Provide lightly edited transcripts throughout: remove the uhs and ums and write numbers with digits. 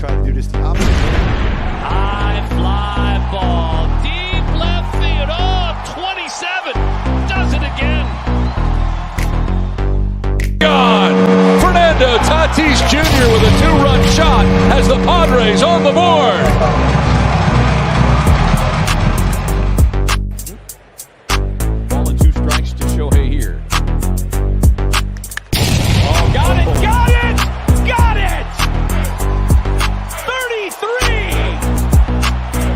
try to do this the opposite way. High fly ball, deep left field. Oh, 27 does it again. Gone. Fernando Tatis Jr. with a 2-run shot has the Padres on the board. Got it! 33!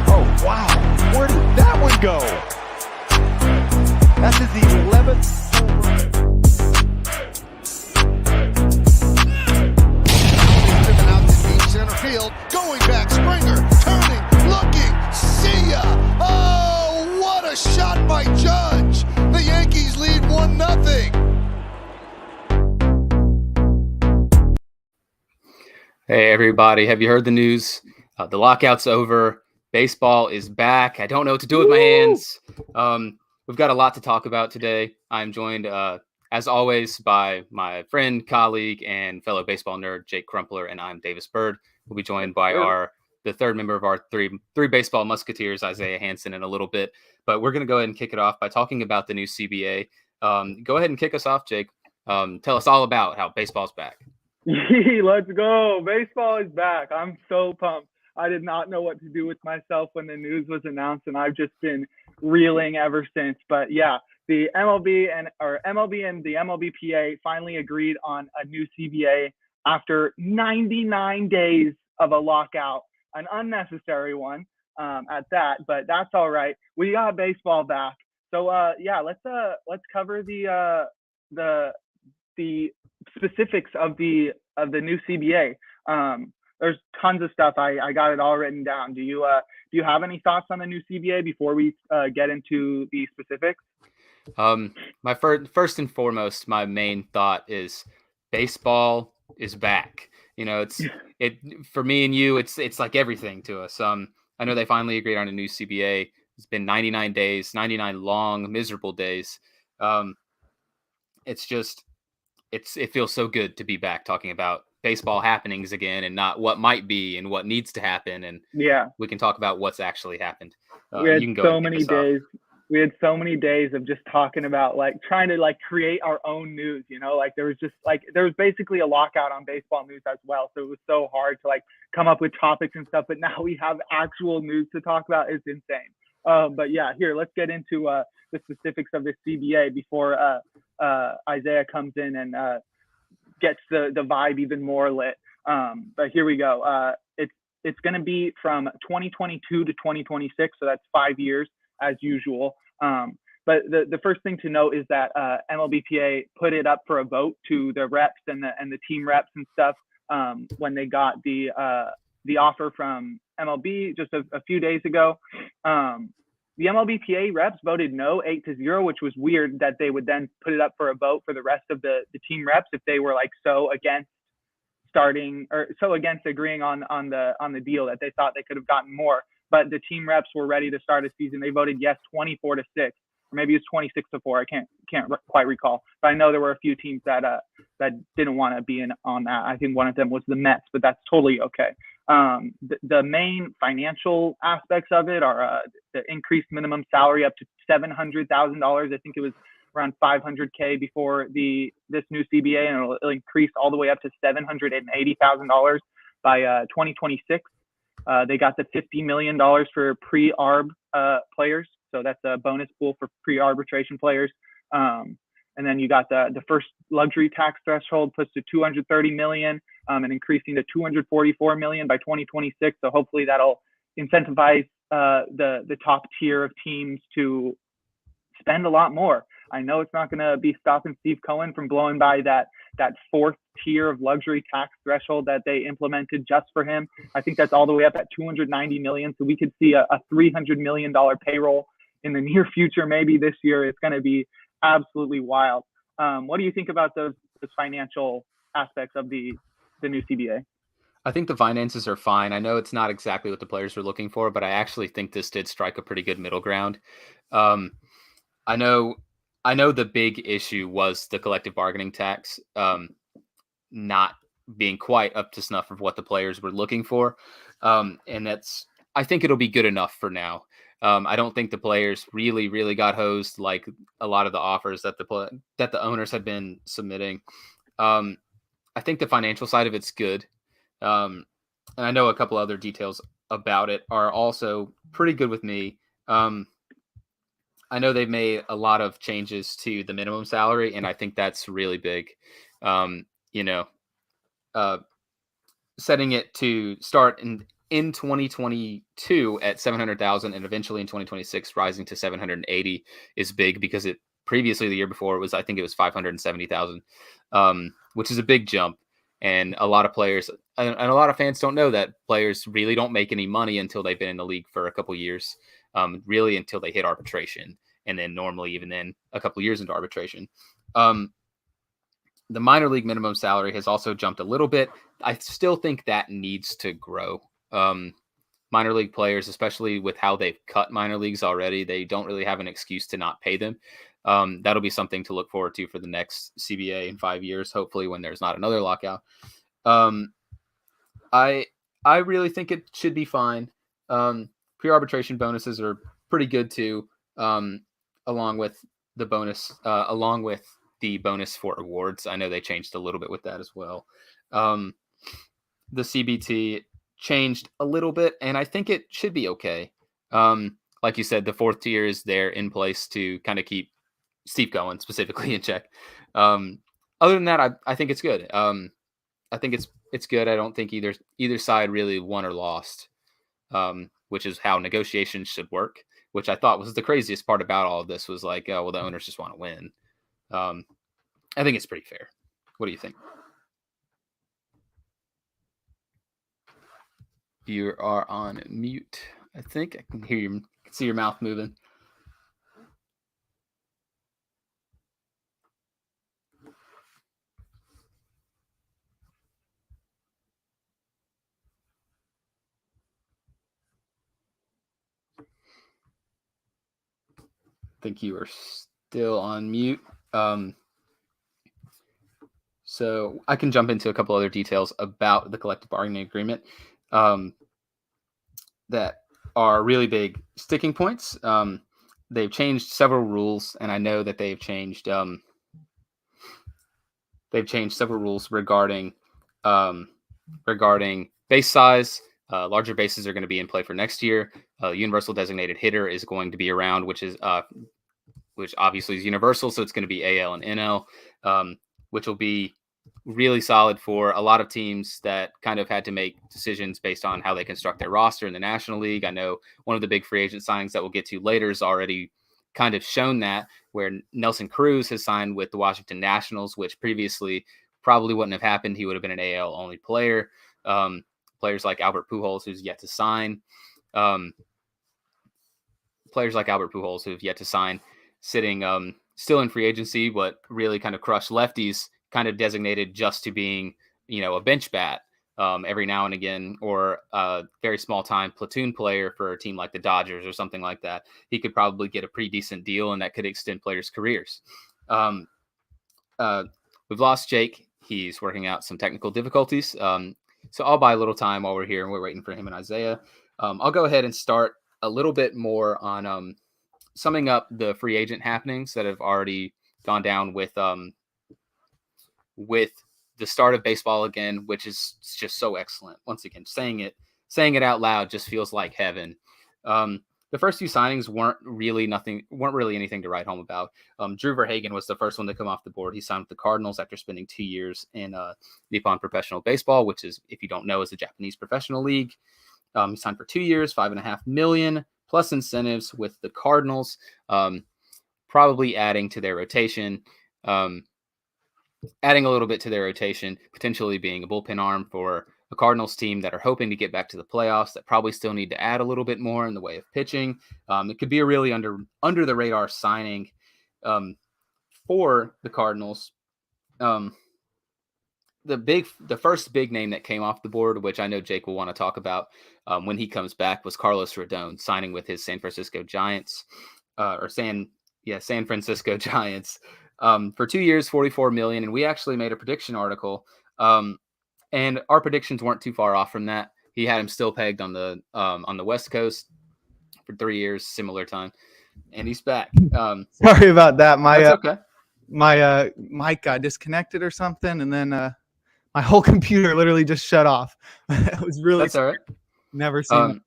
Oh, wow. Where did that one go? That's his 11th home run. Driven out to deep center field. Going back, Springer, turning, looking, see ya! Oh, what a shot by Judge! The Yankees lead 1-0. Hey everybody, have you heard the news? The lockout's over. Baseball is back. I don't know what to do with my hands. We've got a lot to talk about today. I'm joined, as always, by my friend, colleague, and fellow baseball nerd, Jake Crumpler, and I'm Davis Bird. We'll be joined by the third member of our three baseball musketeers, Isaiah Hansen, in a little bit. But we're going to go ahead and kick it off by talking about the new CBA. Go ahead and kick us off, Jake. Tell us all about how baseball's back. Let's go. Baseball is back. I'm so pumped. I did not know what to do with myself when the news was announced, and I've just been reeling ever since. But yeah, the MLB and the MLBPA finally agreed on a new CBA after 99 days of a lockout, an unnecessary one at that, but that's all right. We got baseball back. So yeah, let's cover the specifics of the new CBA. There's tons of stuff. I got it all written down. Do you have any thoughts on the new CBA before we get into the specifics? My first and foremost, my main thought is baseball is back. You know, it for me and you, it's like everything to us. I know they finally agreed on a new CBA. It's been 99 days, 99 long, miserable days. It feels so good to be back talking about baseball happenings again and not what might be and what needs to happen. And yeah, we can talk about what's actually happened. We had so many days. We had so many days of just talking about trying to create our own news, you know, there was basically a lockout on baseball news as well. So it was so hard to come up with topics and stuff, but now we have actual news to talk about. It's insane. But yeah, here, let's get into the specifics of the CBA before Isaiah comes in and gets the vibe even more lit. But here we go. It's going to be from 2022 to 2026, so that's 5 years as usual. But the first thing to note is that MLBPA put it up for a vote to the reps and the team reps and stuff when they got the offer from MLB just a few days ago. The MLBPA reps voted no, 8-0, which was weird that they would then put it up for a vote for the rest of the team reps if they were so against agreeing on the deal that they thought they could have gotten more. But the team reps were ready to start a season. They voted yes 24-6, or maybe it was 26-4. I can't quite recall. But I know there were a few teams that didn't want to be in on that. I think one of them was the Mets, but that's totally okay. The main financial aspects of it are the increased minimum salary up to $700,000. I think it was around $500K before this new CBA, and it'll increase all the way up to $780,000 by 2026. They got the $50 million for pre-arb players, so that's a bonus pool for pre-arbitration players. And then you got the first luxury tax threshold pushed to $230 million, and increasing to $244 million by 2026. So hopefully that'll incentivize the top tier of teams to spend a lot more. I know it's not going to be stopping Steve Cohen from blowing by that fourth tier of luxury tax threshold that they implemented just for him. I think that's all the way up at $290 million. So we could see a $300 million payroll in the near future, maybe this year. It's going to be absolutely wild. What do you think about those financial aspects of the new CBA? I think the finances are fine. I know it's not exactly what the players were looking for, but I actually think this did strike a pretty good middle ground. I know the big issue was the collective bargaining tax not being quite up to snuff of what the players were looking for. And I think it'll be good enough for now. I don't think the players really got hosed like a lot of the offers that the owners had been submitting. I think the financial side of it's good. And I know a couple other details about it are also pretty good with me. I know they've made a lot of changes to the minimum salary, and I think that's really big. Setting it to start in 2022 at 700,000 and eventually in 2026 rising to 780 is big because it previously the year before I think it was 570,000, which is a big jump. And a lot of players and a lot of fans don't know that players really don't make any money until they've been in the league for a couple years, really until they hit arbitration. And then normally even then a couple years into arbitration. The minor league minimum salary has also jumped a little bit. I still think that needs to grow. Minor league players, especially with how they've cut minor leagues already, they don't really have an excuse to not pay them. That'll be something to look forward to for the next CBA in 5 years, hopefully when there's not another lockout. I really think it should be fine. Pre-arbitration bonuses are pretty good too, along with the bonus for awards. I know they changed a little bit with that as well. The CBT changed a little bit, and I think it should be okay. Like you said, the fourth tier is there in place to kind of keep Steve Cohen specifically in check. Other than that, I think it's good. I think it's good. I don't think either side really won or lost, which is how negotiations should work, which I thought was the craziest part about all of this was like, oh, well, the owners just want to win. I think it's pretty fair. What do you think? You are on mute. I think I can see your mouth moving. I think you are still on mute. So I can jump into a couple other details about the collective bargaining agreement that are really big sticking points. They've changed several rules, and I know that they've changed several rules regarding base size. Larger bases are going to be in play for next year. Universal designated hitter is going to be around, which obviously is universal. So it's going to be AL and NL, which will be really solid for a lot of teams that kind of had to make decisions based on how they construct their roster in the National League. I know one of the big free agent signings that we'll get to later has already kind of shown that, where Nelson Cruz has signed with the Washington Nationals, which previously probably wouldn't have happened. He would have been an AL only player. Players like Albert Pujols, who's yet to sign. Sitting still in free agency, but really kind of crushed lefties, kind of designated just to being, a bench bat every now and again, or a very small time platoon player for a team like the Dodgers or something like that. He could probably get a pretty decent deal, and that could extend players' careers. We've lost Jake. He's working out some technical difficulties. So I'll buy a little time while we're here and we're waiting for him and Isaiah. I'll go ahead and start a little bit more on summing up the free agent happenings that have already gone down with the start of baseball again, which is just so excellent. Once again, saying it out loud just feels like heaven. The first few signings weren't really anything to write home about. Drew Verhagen was the first one to come off the board. He signed with the Cardinals after spending 2 years in Nippon Professional Baseball, which is, if you don't know, is a Japanese professional league. He signed for 2 years, $5.5 million plus incentives with the Cardinals, probably adding to their rotation. Adding a little bit to their rotation, potentially being a bullpen arm for a Cardinals team that are hoping to get back to the playoffs, that probably still need to add a little bit more in the way of pitching. It could be a really under the radar signing for the Cardinals. The first big name that came off the board, which I know Jake will want to talk about when he comes back, was Carlos Rodon signing with his San Francisco Giants, San Francisco Giants. For 2 years, $44 million. And we actually made a prediction article And our predictions weren't too far off from that. He had him still pegged on the West Coast for 3 years, similar time, and he's back. Sorry about that. That's okay. My mic got disconnected or something, and then my whole computer literally just shut off. It was really That's all right. Never seen that.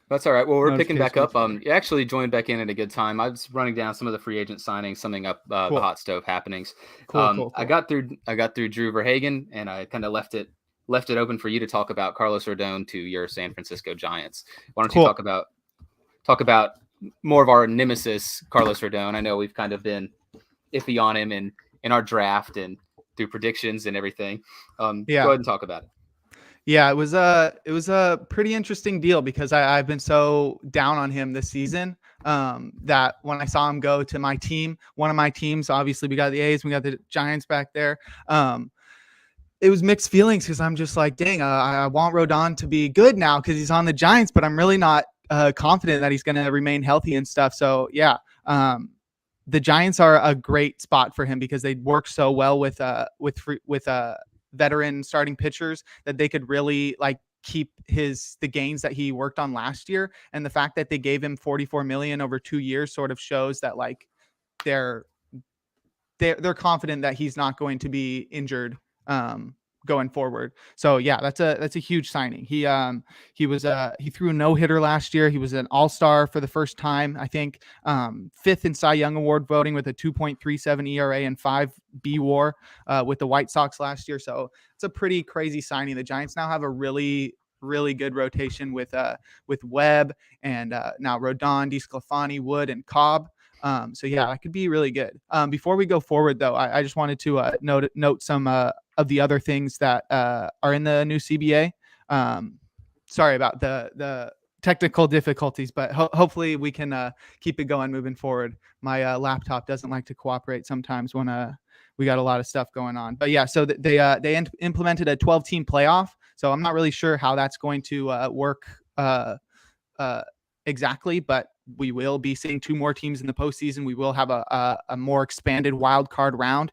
That's all right. Well, we're picking back up. You actually joined back in at a good time. I was running down some of the free agent signings, summing up the hot stove happenings. Cool. I got through Drew Verhagen, and I kind of left it open for you to talk about Carlos Ordone to your San Francisco Giants. Why don't you talk about more of our nemesis, Carlos Ordone? I know we've kind of been iffy on him in our draft and through predictions and everything. Go ahead and talk about it. Yeah, it was a pretty interesting deal because I've been so down on him this season that when I saw him go to my team, one of my teams, obviously we got the A's, we got the Giants back there. It was mixed feelings because I'm just like, dang, I want Rodon to be good now because he's on the Giants, but I'm really not confident that he's going to remain healthy and stuff. So yeah, the Giants are a great spot for him because they work so well with veteran starting pitchers that they could really like keep the gains that he worked on last year. And the fact that they gave him $44 million over 2 years sort of shows that like they're confident that he's not going to be injured going forward. So yeah, that's a huge signing. He threw a no-hitter last year. He was an all-star for the first time, I think, 5th in Cy Young Award voting with a 2.37 ERA and 5 B WAR with the White Sox last year. So it's a pretty crazy signing. The Giants now have a really good rotation with Webb and now Rodon, DeSclafani, Wood, and Cobb. So yeah, that could be really good. Before we go forward, though, I just wanted to note some of the other things that are in the new CBA. Sorry about the technical difficulties, but hopefully we can keep it going moving forward. My laptop doesn't like to cooperate sometimes when we got a lot of stuff going on. But yeah, so they implemented a 12-team playoff. So I'm not really sure how that's going to work exactly, but we will be seeing 2 more teams in the postseason. We will have a more expanded wild card round.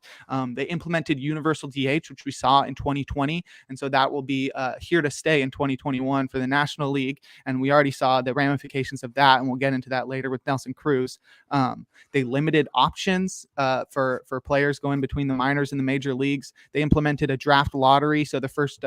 They implemented universal DH, which we saw in 2020. And so that will be here to stay in 2021 for the National League. And we already saw the ramifications of that. And we'll get into that later with Nelson Cruz. They limited options for players going between the minors and the major leagues. They implemented a draft lottery. So the first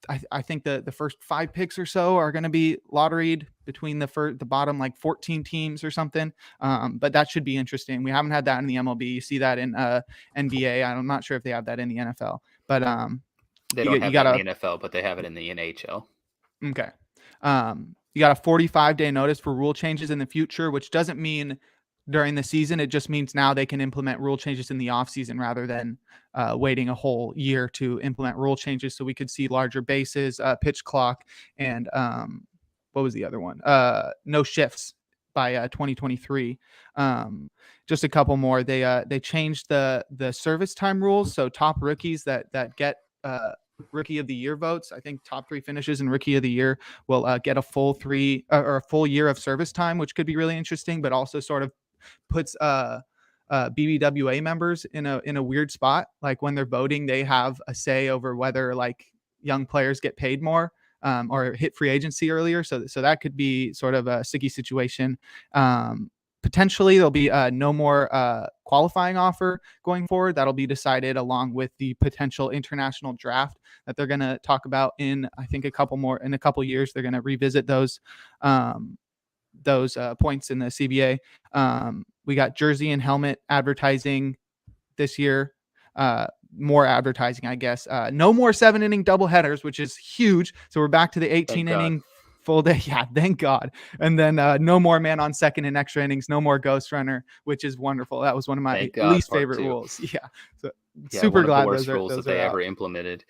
I think the first 5 picks or so are going to be lotteried between the bottom like 14 teams or something. But that should be interesting. We haven't had that in the MLB. You see that in NBA. I'm not sure if they have that in the NFL, but they don't have that in the NFL, but they have it in the NHL. Okay. You got a 45-day notice for rule changes in the future, which doesn't mean during the season. It just means now they can implement rule changes in the off season rather than waiting a whole year to implement rule changes. So we could see larger bases, pitch clock, and what was the other one? No shifts by 2023. Just a couple more. They changed the service time rules. So top rookies that get Rookie of the Year votes, I think top 3 finishes in Rookie of the Year will get a full 3 or a full year of service time, which could be really interesting, but also sort of puts BBWA members in a weird spot. Like when they're voting, they have a say over whether like young players get paid more or hit free agency earlier. So that could be sort of a sticky situation. Potentially there'll be no more qualifying offer going forward. That'll be decided along with the potential international draft that they're going to talk about in, I think, in a couple years. They're going to revisit those points in the CBA. We got jersey and helmet advertising this year. More advertising, I guess. No more 7-inning doubleheaders, which is huge. So we're back to the 18-inning full day. Yeah, thank God. And then no more man on second in extra innings. No more ghost runner, which is wonderful. That was one of my least favorite rules. Yeah. So super glad those are rules that they ever implemented.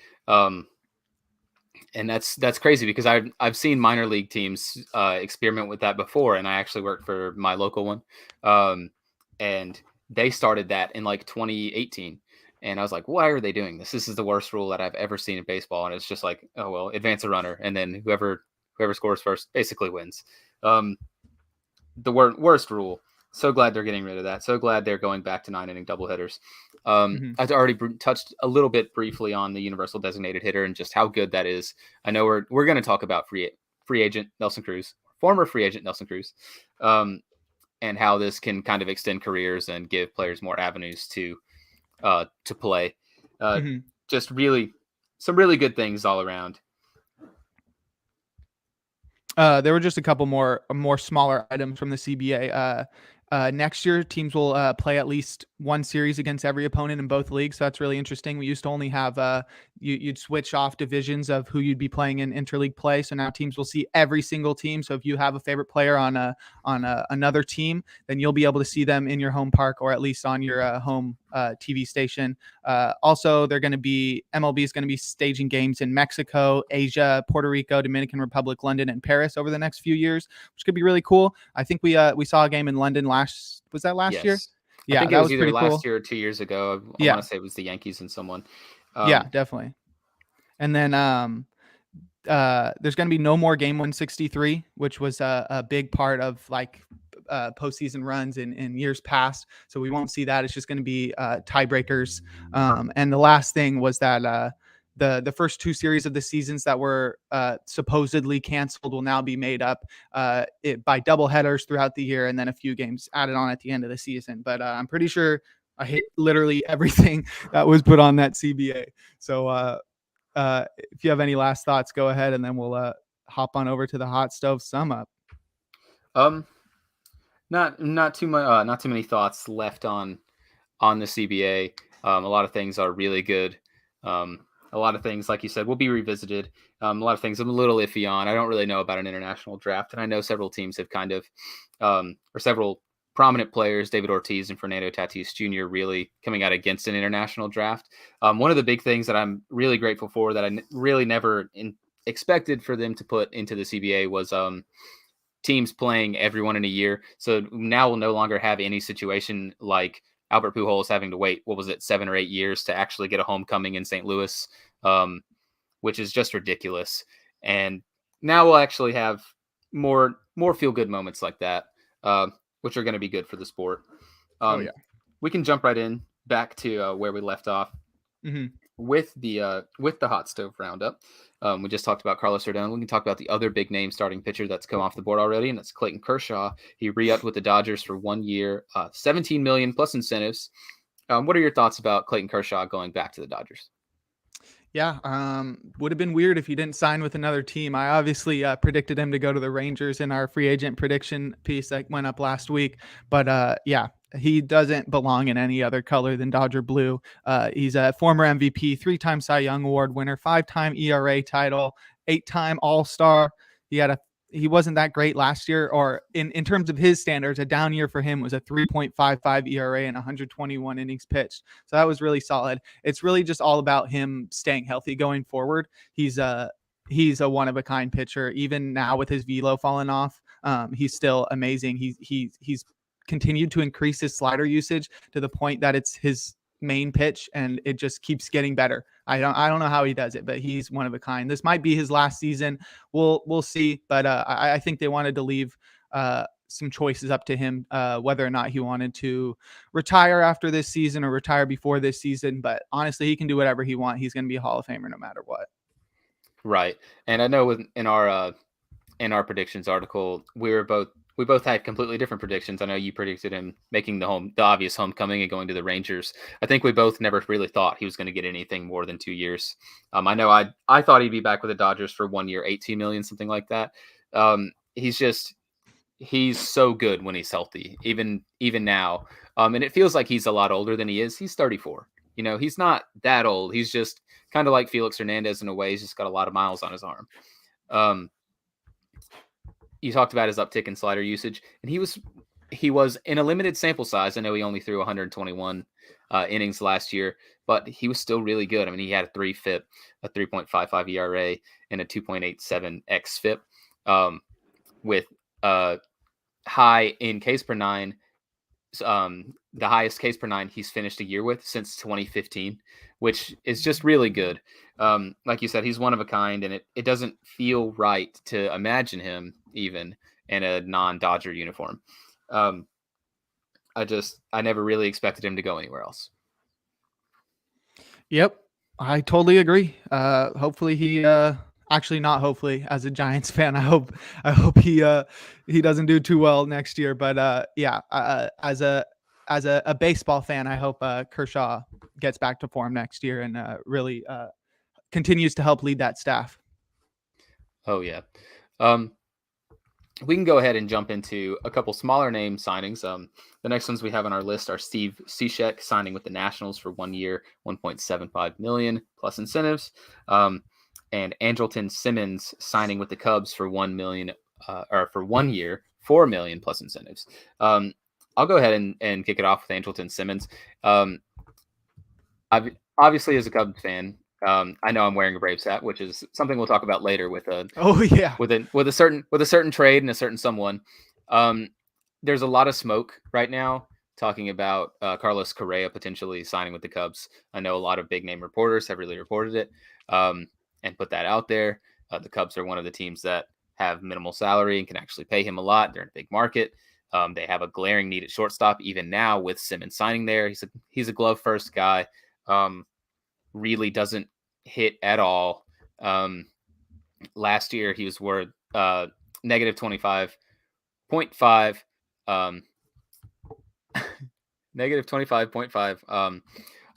And that's crazy because I've seen minor league teams experiment with that before, and I actually worked for my local one, and they started that in like 2018, and I was like, why are they doing this? This is the worst rule that I've ever seen in baseball, and it's just like, oh well, advance a runner, and then whoever scores first basically wins. The worst rule. So glad they're getting rid of that. So glad they're going back to 9-inning doubleheaders. I've already touched a little bit briefly on the universal designated hitter and just how good that is. I know we're going to talk about free agent Nelson Cruz, former free agent Nelson Cruz, and how this can kind of extend careers and give players more avenues to play. Just really some really good things all around. There were just a couple more smaller items from the CBA. Next year, teams will play at least one series against every opponent in both leagues. So that's really interesting. We used to only have you'd switch off divisions of who you'd be playing in interleague play. So now teams will see every single team. So if you have a favorite player on another team, then you'll be able to see them in your home park or at least on your home TV station. Also, MLB is going to be staging games in Mexico, Asia, Puerto Rico, Dominican Republic, London, and Paris over the next few years, which could be really cool. I think we saw a game in London last year? Yeah, I think that it was either pretty last cool. year or 2 years ago. I want to say it was the Yankees and someone. Yeah, definitely. And then there's going to be no more game 163, which was a big part of like postseason runs in years past. So we won't see that. It's just going to be tiebreakers. And the last thing was that the first two series of the seasons that were supposedly canceled will now be made up by double headers throughout the year, and then a few games added on at the end of the season. But I'm pretty sure I hit literally everything that was put on that CBA. So if you have any last thoughts, go ahead, and then we'll hop on over to the hot stove sum up. Not too much. Not too many thoughts left on the CBA. A lot of things are really good. A lot of things, like you said, will be revisited. A lot of things I'm a little iffy on. I don't really know about an international draft, and I know several teams have kind of, or several prominent players, David Ortiz and Fernando Tatis Jr., really coming out against an international draft. One of the big things that I'm really grateful for that I really never expected for them to put into the CBA was teams playing everyone in a year. So now we'll no longer have any situation like Albert Pujols having to wait, 7 or 8 years to actually get a homecoming in St. Louis, which is just ridiculous. And now we'll actually have more feel-good moments like that, which are going to be good for the sport. We can jump right in back to where we left off with the hot stove roundup. We just talked about Carlos Ordone. We can talk about the other big name starting pitcher that's come off the board already, and that's Clayton Kershaw. He re-upped with the Dodgers for 1 year, $17 million plus incentives. What are your thoughts about Clayton Kershaw going back to the Dodgers? Yeah, would have been weird if he didn't sign with another team. I obviously predicted him to go to the Rangers in our free agent prediction piece that went up last week. But yeah, he doesn't belong in any other color than Dodger blue. He's a former MVP, 3-time Cy Young Award winner, 5-time ERA title, 8-time All-Star. He wasn't that great last year, or in terms of his standards, a down year for him was a 3.55 ERA and 121 innings pitched. So that was really solid. It's really just all about him staying healthy going forward. He's a one-of-a-kind pitcher. Even now with his velo falling off, he's still amazing. He's continued to increase his slider usage to the point that it's his main pitch, and it just keeps getting better. I don't know how he does it, but he's one of a kind. This might be his last season. We'll see, but I think they wanted to leave some choices up to him, whether or not he wanted to retire after this season or retire before this season. But honestly, he can do whatever he wants. He's going to be a Hall of Famer no matter what. Right. And I know in our predictions article, we both had completely different predictions. I know you predicted him making the obvious homecoming and going to the Rangers. I think we both never really thought he was going to get anything more than 2 years. I know I thought he'd be back with the Dodgers for 1 year, $18 million, something like that. He's so good when he's healthy, even now. And it feels like he's a lot older than he is. He's 34. He's not that old. He's just kind of like Felix Hernandez in a way. He's just got a lot of miles on his arm. You talked about his uptick in slider usage, and he was in a limited sample size. I know he only threw 121 innings last year, but he was still really good. I mean, he had a 3 FIP, a 3.55 ERA, and a 2.87 xFIP, with high in Ks per nine. The highest Ks per nine he's finished a year with since 2015, which is just really good. Like you said, he's one of a kind, and it doesn't feel right to imagine him even in a non-Dodger uniform. I never really expected him to go anywhere else. Yep, I totally agree. Hopefully he actually not hopefully as a Giants fan. I hope he doesn't do too well next year. But yeah, as a baseball fan, I hope Kershaw gets back to form next year and really continues to help lead that staff. Oh yeah. Um, we can go ahead and jump into a couple smaller name signings. The next ones we have on our list are Steve Seashek signing with the Nationals for 1 year, $1.75 million plus incentives, and Angelton Simmons signing with the Cubs for 1 million, or for 1 year, $4 million plus incentives. I'll go ahead and kick it off with Angelton Simmons. Obviously, as a Cubs fan, I know I'm wearing a Braves hat, which is something we'll talk about later with a with a certain trade and a certain someone. There's a lot of smoke right now talking about Carlos Correa potentially signing with the Cubs. I know a lot of big name reporters have really reported it and put that out there. The Cubs are one of the teams that have minimal salary and can actually pay him a lot. They're in a big market. They have a glaring need at shortstop even now with Simmons signing there. He's a glove first guy. Really doesn't hit at all. Last year he was worth negative 25.5 negative 25.5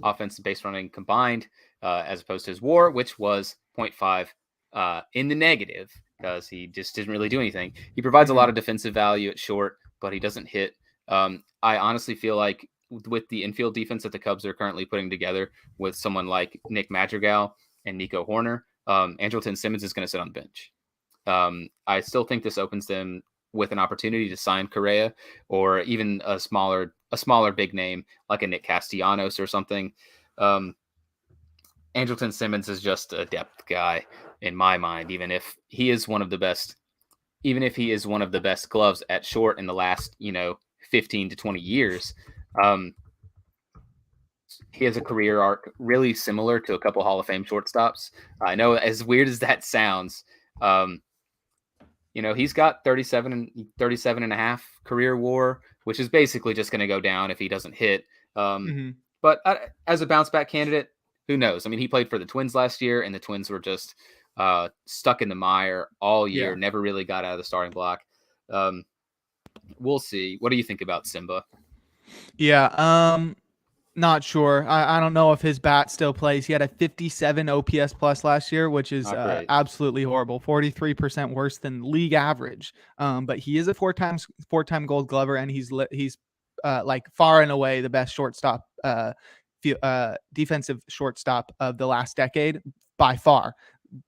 offensive base running combined as opposed to his WAR, which was 0.5 in the negative because he just didn't really do anything. He provides a lot of defensive value at short, but he doesn't hit. I honestly feel like with the infield defense that the Cubs are currently putting together with someone like Nick Madrigal and Nico Horner, Angelton Simmons is going to sit on the bench. I still think this opens them with an opportunity to sign Correa or even a smaller big name like a Nick Castellanos or something. Angelton Simmons is just a depth guy in my mind, even if he is one of the best gloves at short in the last, 15 to 20 years. He has a career arc really similar to a couple Hall of Fame shortstops. I know, as weird as that sounds, he's got 37 and a half career WAR, which is basically just going to go down if he doesn't hit. But as a bounce back candidate, who knows? I mean, he played for the Twins last year, and the Twins were just stuck in the mire all year, never really got out of the starting block. We'll see. What do you think about Simba? Yeah, not sure. I don't know if his bat still plays. He had a 57 OPS plus last year, which is absolutely horrible. 43% worse than league average. But he is a four-time Gold Glover, and he's like far and away the best shortstop, defensive shortstop of the last decade by far.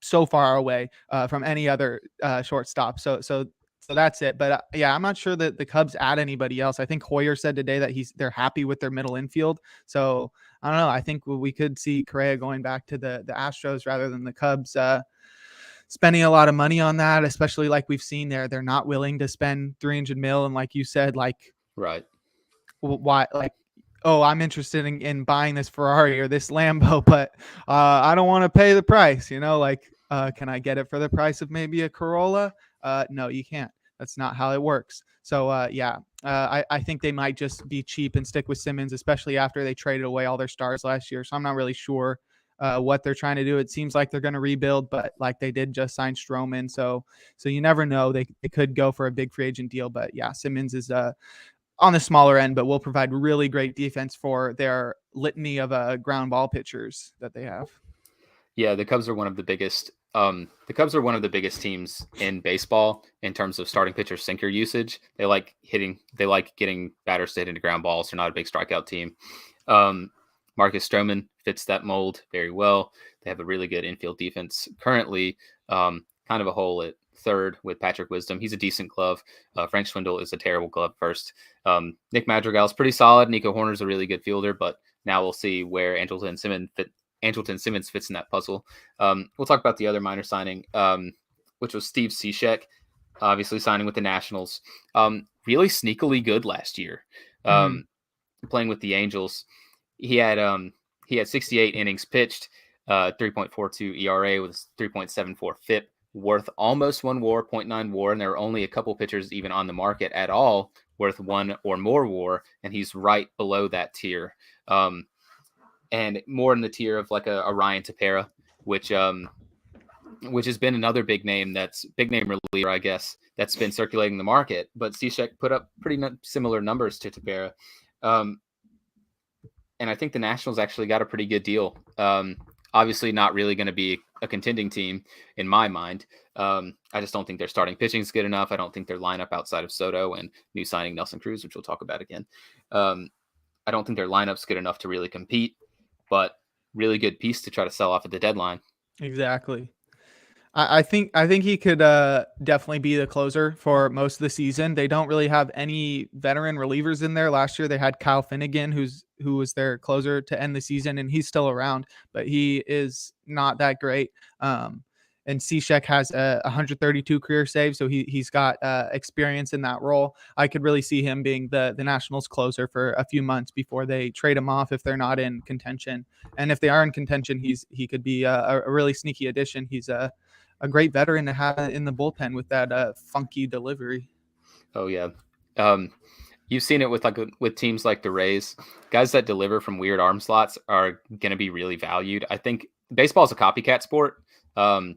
So far away from any other shortstop. So that's it. But yeah, I'm not sure that the Cubs add anybody else. I think Hoyer said today that they're happy with their middle infield. So I don't know. I think we could see Correa going back to the Astros rather than the Cubs spending a lot of money on that, especially like we've seen there. They're not willing to spend $300 million. And like you said, right. Why? I'm interested in buying this Ferrari or this Lambo, but I don't want to pay the price, can I get it for the price of maybe a Corolla? No, you can't. That's not how it works. So, I think they might just be cheap and stick with Simmons, especially after they traded away all their stars last year. So I'm not really sure what they're trying to do. It seems like they're going to rebuild, but like they did just sign Stroman. So you never know. They could go for a big free agent deal. But yeah, Simmons is on the smaller end, but will provide really great defense for their litany of ground ball pitchers that they have. Yeah, the Cubs are one of the biggest. The Cubs are one of the biggest teams in baseball in terms of starting pitcher sinker usage. They like getting batters to hit into ground balls. They're not a big strikeout team. Marcus Stroman fits that mold very well. They have a really good infield defense currently. Kind of a hole at third with Patrick Wisdom. He's a decent glove. Frank Schwindel is a terrible glove first. Nick Madrigal is pretty solid. Nico Horner is a really good fielder, but now we'll see where Angelton Simmons fits in that puzzle. We'll talk about the other minor signing, which was Steve Seashek, obviously signing with the Nationals. Really sneakily good last year, playing with the Angels. He had 68 innings pitched, 3.42 ERA with 3.74 FIP, worth almost 1 WAR, 0.9 WAR, and there are only a couple pitchers even on the market at all worth 1 or more WAR, and he's right below that tier. and more in the tier of like a Ryan Tepera, which has been another big name reliever, I guess, that's been circulating the market. But Seashek put up pretty similar numbers to Tepera. And I think the Nationals actually got a pretty good deal. Obviously not really going to be a contending team in my mind. I just don't think their starting pitching is good enough. I don't think their lineup outside of Soto and new signing Nelson Cruz, which we'll talk about again. I don't think their lineup's good enough to really compete, but really good piece to try to sell off at the deadline. Exactly. I think he could definitely be the closer for most of the season. They don't really have any veteran relievers in there. Last year they had Kyle Finnegan, who was their closer to end the season, and he's still around, but he is not that great. And Seashek has 132 career saves, so he's got experience in that role. I could really see him being the Nationals closer for a few months before they trade him off if they're not in contention. And if they are in contention, he could be a really sneaky addition. He's a great veteran to have in the bullpen with that funky delivery. Oh yeah. You've seen it with teams like the Rays. Guys that deliver from weird arm slots are going to be really valued. I think baseball is a copycat sport.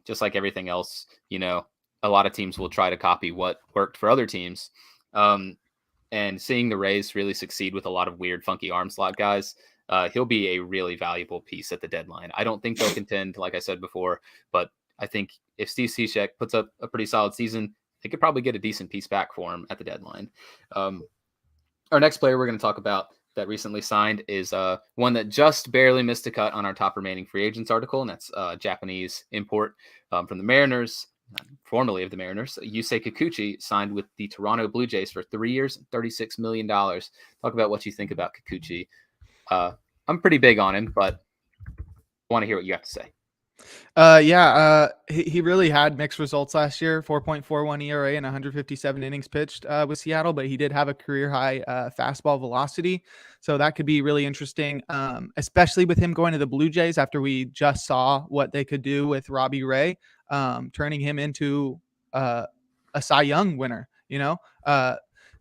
Just like everything else, a lot of teams will try to copy what worked for other teams. And seeing the Rays really succeed with a lot of weird, funky arm slot guys, he'll be a really valuable piece at the deadline. I don't think they'll contend, like I said before, but I think if Steve Seashek puts up a pretty solid season, they could probably get a decent piece back for him at the deadline. Our next player we're going to talk about that recently signed is one that just barely missed a cut on our top remaining free agents article, and that's Japanese import from the Mariners, formerly of the Mariners. Yusei Kikuchi signed with the Toronto Blue Jays for 3 years, $36 million. Talk about what you think about Kikuchi. I'm pretty big on him, but I want to hear what you have to say. He really had mixed results last year, 4.41 ERA and 157 innings pitched with Seattle, but he did have a career high fastball velocity. So that could be really interesting, especially with him going to the Blue Jays after we just saw what they could do with Robbie Ray, turning him into a Cy Young winner,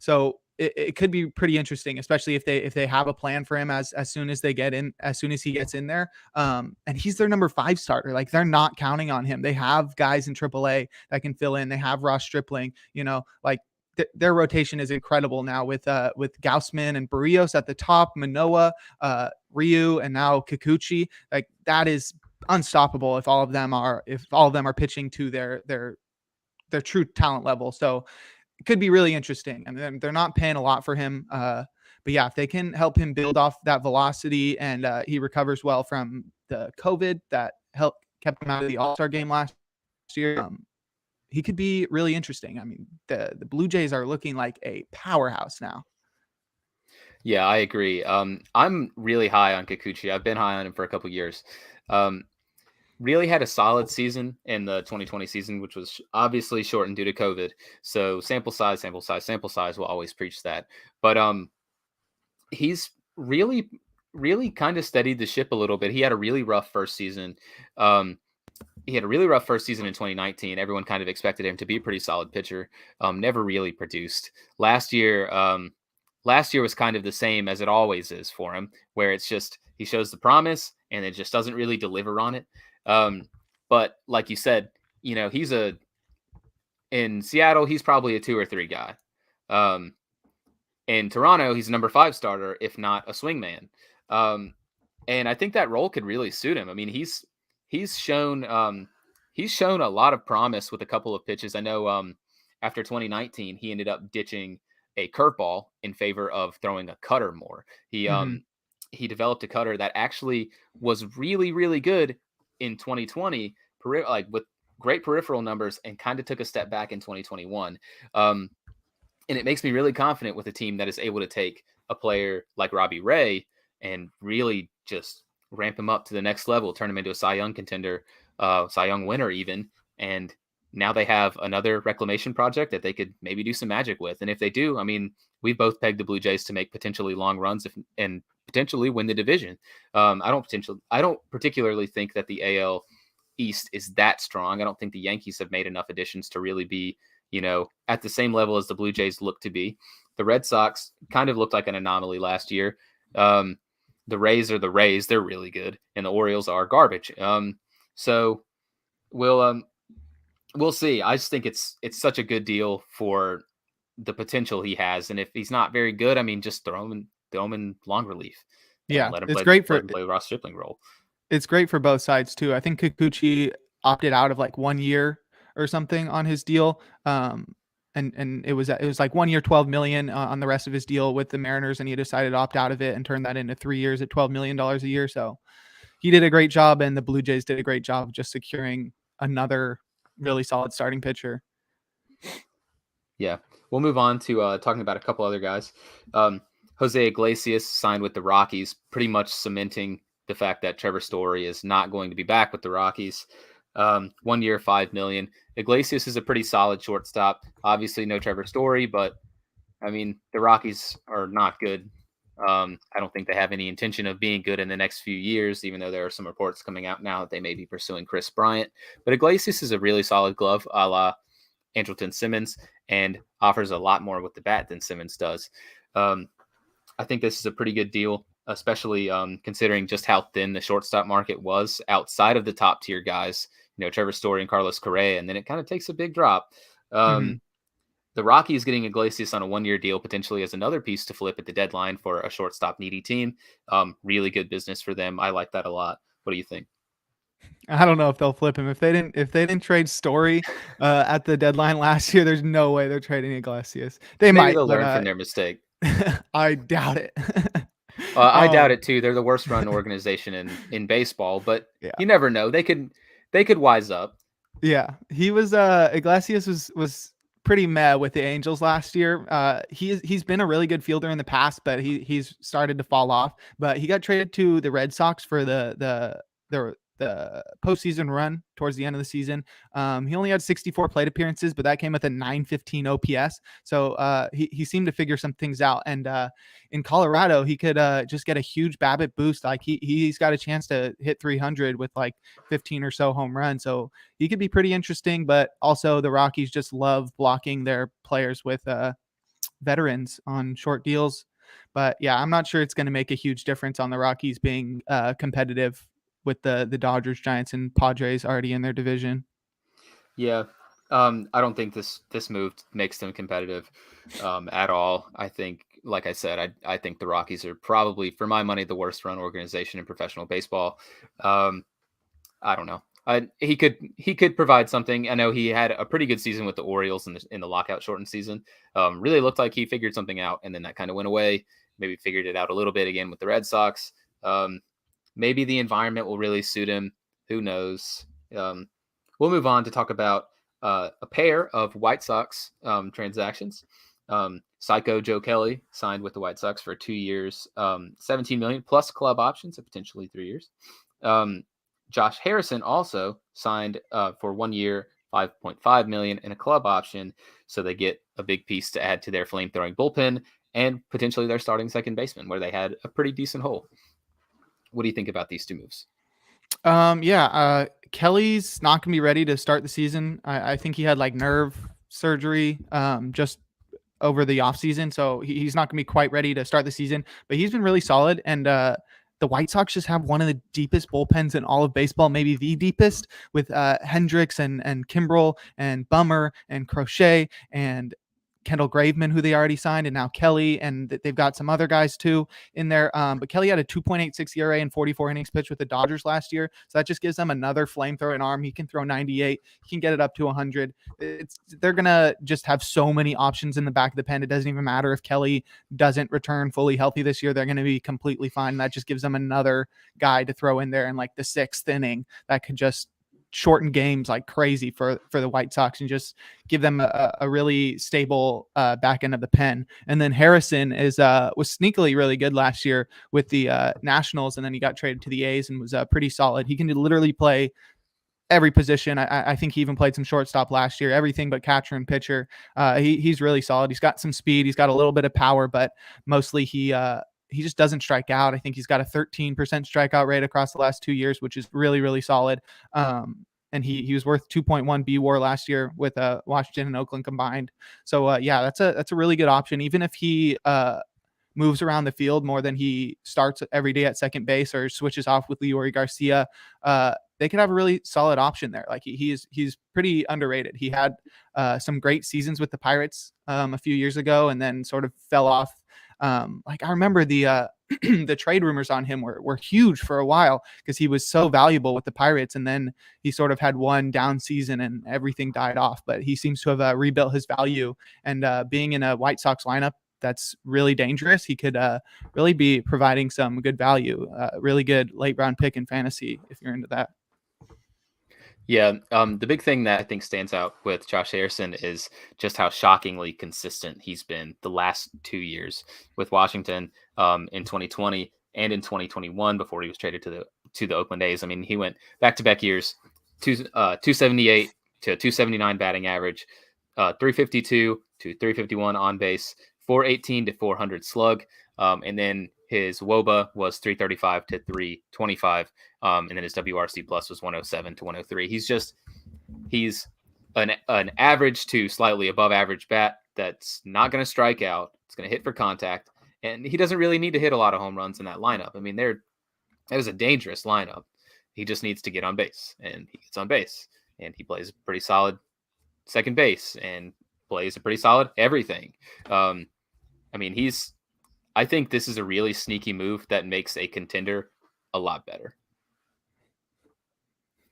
so it could be pretty interesting, especially if they have a plan for him as soon as he gets in there. And he's their number 5 starter. Like, they're not counting on him. They have guys in AAA that can fill in. They have Ross Stripling, their rotation is incredible now with Gaussman and Barrios at the top, Manoah, Ryu, and now Kikuchi. Like, that is unstoppable if all of them are pitching to their true talent level. So it could be really interesting. I mean, they're not paying a lot for him. But yeah, if they can help him build off that velocity and he recovers well from the COVID that kept him out of the All-Star game last year, he could be really interesting. I mean, the Blue Jays are looking like a powerhouse now. Yeah, I agree. I'm really high on Kikuchi. I've been high on him for a couple years. Really had a solid season in the 2020 season, which was obviously shortened due to COVID. So sample size will always preach that. But he's really, really kind of steadied the ship a little bit. He had a really rough first season. In 2019. Everyone kind of expected him to be a pretty solid pitcher. Never really produced. Last year was kind of the same as it always is for him, where it's just he shows the promise and it just doesn't really deliver on it. But like you said, in Seattle, he's probably a 2 or 3 guy. In Toronto, he's a number 5 starter, if not a swingman. And I think that role could really suit him. I mean, he's shown a lot of promise with a couple of pitches. I know, after 2019, he ended up ditching a curveball in favor of throwing a cutter more. He developed a cutter that actually was really, really good in 2020, with great peripheral numbers, and kind of took a step back in 2021. And it makes me really confident with a team that is able to take a player like Robbie Ray and really just ramp him up to the next level, turn him into a Cy Young contender, Cy Young winner even. And now they have another reclamation project that they could maybe do some magic with. And if they do, I mean, we've both pegged the Blue Jays to make potentially long runs and potentially win the division. I don't particularly think that the AL East is that strong. I don't think the Yankees have made enough additions to really be, at the same level as the Blue Jays look to be. The Red Sox kind of looked like an anomaly last year. the Rays are the Rays. They're really good, and the Orioles are garbage. So we'll see. I just think it's such a good deal for the potential he has, and if he's not very good, I mean, just throw him in long relief. And Yeah, let him it's play, great let him play Ross Stripling role. It's great for both sides too. I think Kikuchi opted out of like 1 year or something on his deal. And it was like 1 year, 12 million on the rest of his deal with the Mariners. And he decided to opt out of it and turn that into 3 years at $12 million a year. So he did a great job. And the Blue Jays did a great job of just securing another really solid starting pitcher. Yeah. We'll move on to talking about a couple other guys. Jose Iglesias signed with the Rockies, pretty much cementing the fact that Trevor Story is not going to be back with the Rockies. 1 year, $5 million. Iglesias is a pretty solid shortstop. Obviously, no Trevor Story, but I mean, the Rockies are not good. I don't think they have any intention of being good in the next few years, even though there are some reports coming out now that they may be pursuing Chris Bryant. But Iglesias is a really solid glove, a la Angelton Simmons, and offers a lot more with the bat than Simmons does. I think this is a pretty good deal, especially considering just how thin the shortstop market was outside of the top tier guys, Trevor Story and Carlos Correa, and then it kind of takes a big drop. The Rockies getting Iglesias on a 1 year deal potentially as another piece to flip at the deadline for a shortstop needy team. Really good business for them. I like that a lot. What do you think? I don't know if they'll flip him. If they didn't trade Story at the deadline last year, there's no way they're trading Iglesias. Maybe they'll learn from their mistake. I doubt it. I doubt it too. They're the worst run organization in baseball, but you never know. They could wise up. Yeah, he was. Iglesias was pretty meh with the Angels last year. He's been a really good fielder in the past, but he's started to fall off. But he got traded to the Red Sox for the postseason run towards the end of the season. He only had 64 plate appearances, but that came with a 915 OPS. So he seemed to figure some things out. And in Colorado, he could just get a huge BABIP boost. Like he's got a chance to hit 300 with like 15 or so home runs. So he could be pretty interesting. But also the Rockies just love blocking their players with veterans on short deals. But yeah, I'm not sure it's going to make a huge difference on the Rockies being competitive with the Dodgers, Giants, and Padres already in their division. Yeah. I don't think this move makes them competitive at all. I think, like I said, I think the Rockies are probably, for my money, the worst run organization in professional baseball. I don't know. He could provide something. I know he had a pretty good season with the Orioles in the lockout shortened season. Really looked like he figured something out, and then that kind of went away. Maybe figured it out a little bit again with the Red Sox. Maybe the environment will really suit him. Who knows? We'll move on to talk about a pair of White Sox transactions. Psycho Joe Kelly signed with the White Sox for 2 years, $17 million plus club options of potentially 3 years. Josh Harrison also signed for 1 year, $5.5 million and a club option. So they get a big piece to add to their flamethrowing bullpen and potentially their starting second baseman, where they had a pretty decent hole. What do you think about these two moves? Kelly's not going to be ready to start the season. I think he had like nerve surgery just over the offseason. So he's not going to be quite ready to start the season, but he's been really solid. And the White Sox just have one of the deepest bullpens in all of baseball, maybe the deepest, with Hendricks and Kimbrel and Bummer and Crochet and Kendall Graveman, who they already signed, and now Kelly, and they've got some other guys too in there. But Kelly had a 2.86 ERA and 44 innings pitched with the Dodgers last year. So that just gives them another flamethrowing arm. He can throw 98. He can get it up to 100. They're going to just have so many options in the back of the pen. It doesn't even matter if Kelly doesn't return fully healthy this year. They're going to be completely fine. That just gives them another guy to throw in there in like the 6th inning that could just shorten games like crazy for the White Sox and just give them a really stable back end of the pen. And then Harrison was sneakily really good last year with the Nationals, and then he got traded to the A's and was pretty solid. He can literally play every position. I think he even played some shortstop last year, everything but catcher and pitcher. He's really solid. He's got some speed. He's got a little bit of power, but mostly he just doesn't strike out. I think he's got a 13% strikeout rate across the last 2 years, which is really, really solid. And he was worth 2.1 BWAR last year with Washington and Oakland combined. So that's a really good option. Even if he moves around the field more than he starts every day at second base or switches off with Leroy Garcia, they could have a really solid option there. Like he's pretty underrated. He had some great seasons with the Pirates a few years ago, and then sort of fell off. Like I remember the the trade rumors on him were huge for a while because he was so valuable with the Pirates, and then he sort of had one down season and everything died off. But he seems to have rebuilt his value, and being in a White Sox lineup that's really dangerous, he could really be providing some good value. Really good late round pick in fantasy if you're into that. Yeah, the big thing that I think stands out with Josh Harrison is just how shockingly consistent he's been the last 2 years with Washington, in 2020 and in 2021 before he was traded to the Oakland A's. I mean, he went back-to-back years, 278 to 279 batting average, 352 to 351 on base, 418 to 400 slug, and then his WOBA was 335 to 325, and then his WRC plus was 107 to 103. He's an average to slightly above average bat that's not going to strike out. It's going to hit for contact, and he doesn't really need to hit a lot of home runs in that lineup. I mean, that was a dangerous lineup. He just needs to get on base, and he gets on base, and he plays pretty solid second base and plays a pretty solid everything. I mean, I think this is a really sneaky move that makes a contender a lot better.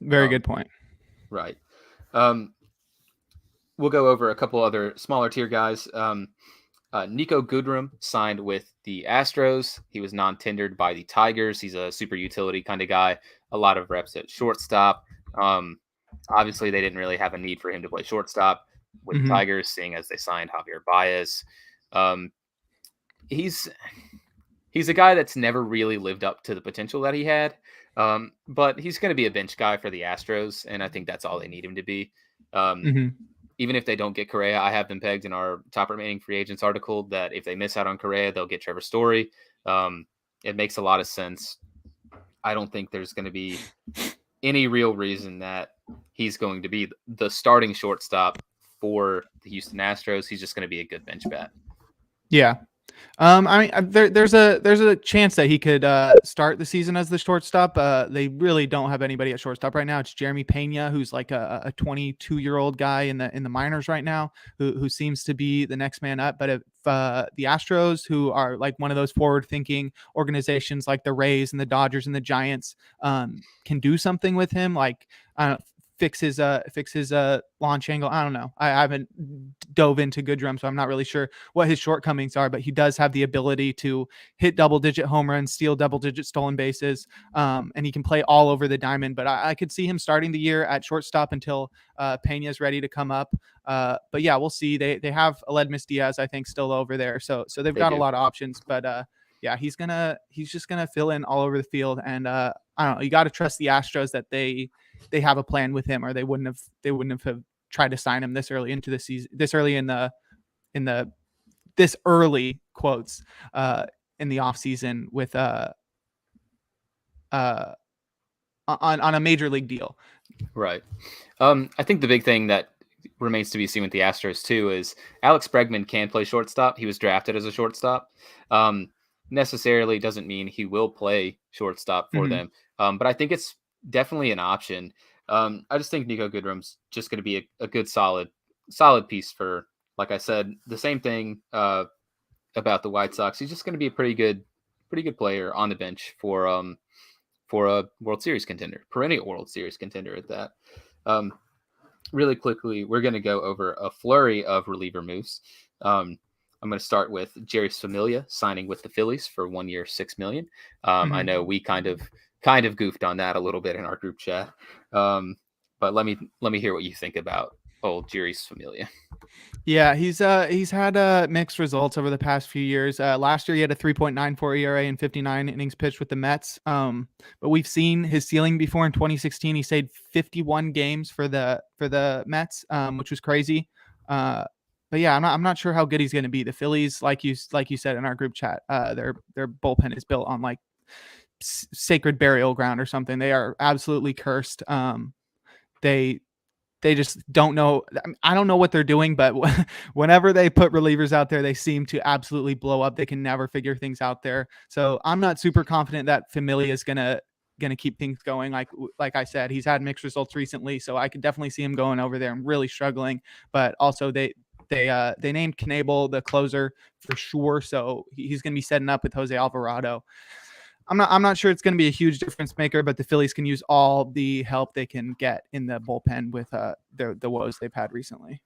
Very good point. Right. We'll go over a couple other smaller tier guys. Nico Goodroom signed with the Astros. He was non-tendered by the Tigers. He's a super utility kind of guy. A lot of reps at shortstop. Obviously, they didn't really have a need for him to play shortstop with the Tigers, seeing as they signed Javier Baez. He's a guy that's never really lived up to the potential that he had, but he's going to be a bench guy for the Astros, and I think that's all they need him to be. Even if they don't get Correa, I have them pegged in our top remaining free agents article that if they miss out on Correa, they'll get Trevor Story. It makes a lot of sense. I don't think there's going to be any real reason that he's going to be the starting shortstop for the Houston Astros. He's just going to be a good bench bat. Yeah. I mean, there's a chance that he could start the season as the shortstop. They really don't have anybody at shortstop right now. It's Jeremy Pena, who's like a 22-year-old guy in the minors right now, who seems to be the next man up. But if the Astros, who are like one of those forward-thinking organizations like the Rays and the Dodgers and the Giants, can do something with him, like fix his launch angle. I don't know. I haven't dove into Goodroom, so I'm not really sure what his shortcomings are, but he does have the ability to hit double-digit home runs, steal double-digit stolen bases, and he can play all over the diamond. But I could see him starting the year at shortstop until Pena's ready to come up. But yeah, we'll see. They have Aledmus Diaz, I think, still over there, so they've got a lot of options. But yeah, he's just gonna fill in all over the field, and I don't know. You got to trust the Astros that they have a plan with him, or they wouldn't have tried to sign him this early into the season, this early quotes in the off season with on a major league deal. Right. I think the big thing that remains to be seen with the Astros too is Alex Bregman can play shortstop. He was drafted as a shortstop. Necessarily doesn't mean he will play shortstop for them. But I think it's definitely an option. I just think Nico Goodroom's just going to be a good, solid piece for, like I said, the same thing about the White Sox. He's just going to be a pretty good player on the bench for a World Series contender, perennial World Series contender at that. Really quickly, we're going to go over a flurry of reliever moves. I'm going to start with Jeurys Familia signing with the Phillies for 1 year, $6 million. I know we kind of goofed on that a little bit in our group chat. But let me hear what you think about old Jeurys Familia. Yeah, he's had mixed results over the past few years. Last year he had a 3.94 ERA and 59 innings pitched with the Mets. But we've seen his ceiling before. In 2016, he stayed 51 games for the Mets, which was crazy. But yeah, I'm not sure how good he's going to be. The Phillies, like you said in our group chat, their bullpen is built on like sacred burial ground or something. They are absolutely cursed. They they just don't know. I don't know what they're doing, but whenever they put relievers out there, they seem to absolutely blow up. They can never figure things out there. So I'm not super confident that Familia is gonna keep things going. Like I said, he's had mixed results recently, so I could definitely see him going over there and really struggling. But also they named Knebel the closer for sure, so he's going to be setting up with Jose Alvarado. I'm not sure it's going to be a huge difference maker, but the Phillies can use all the help they can get in the bullpen with the woes they've had recently.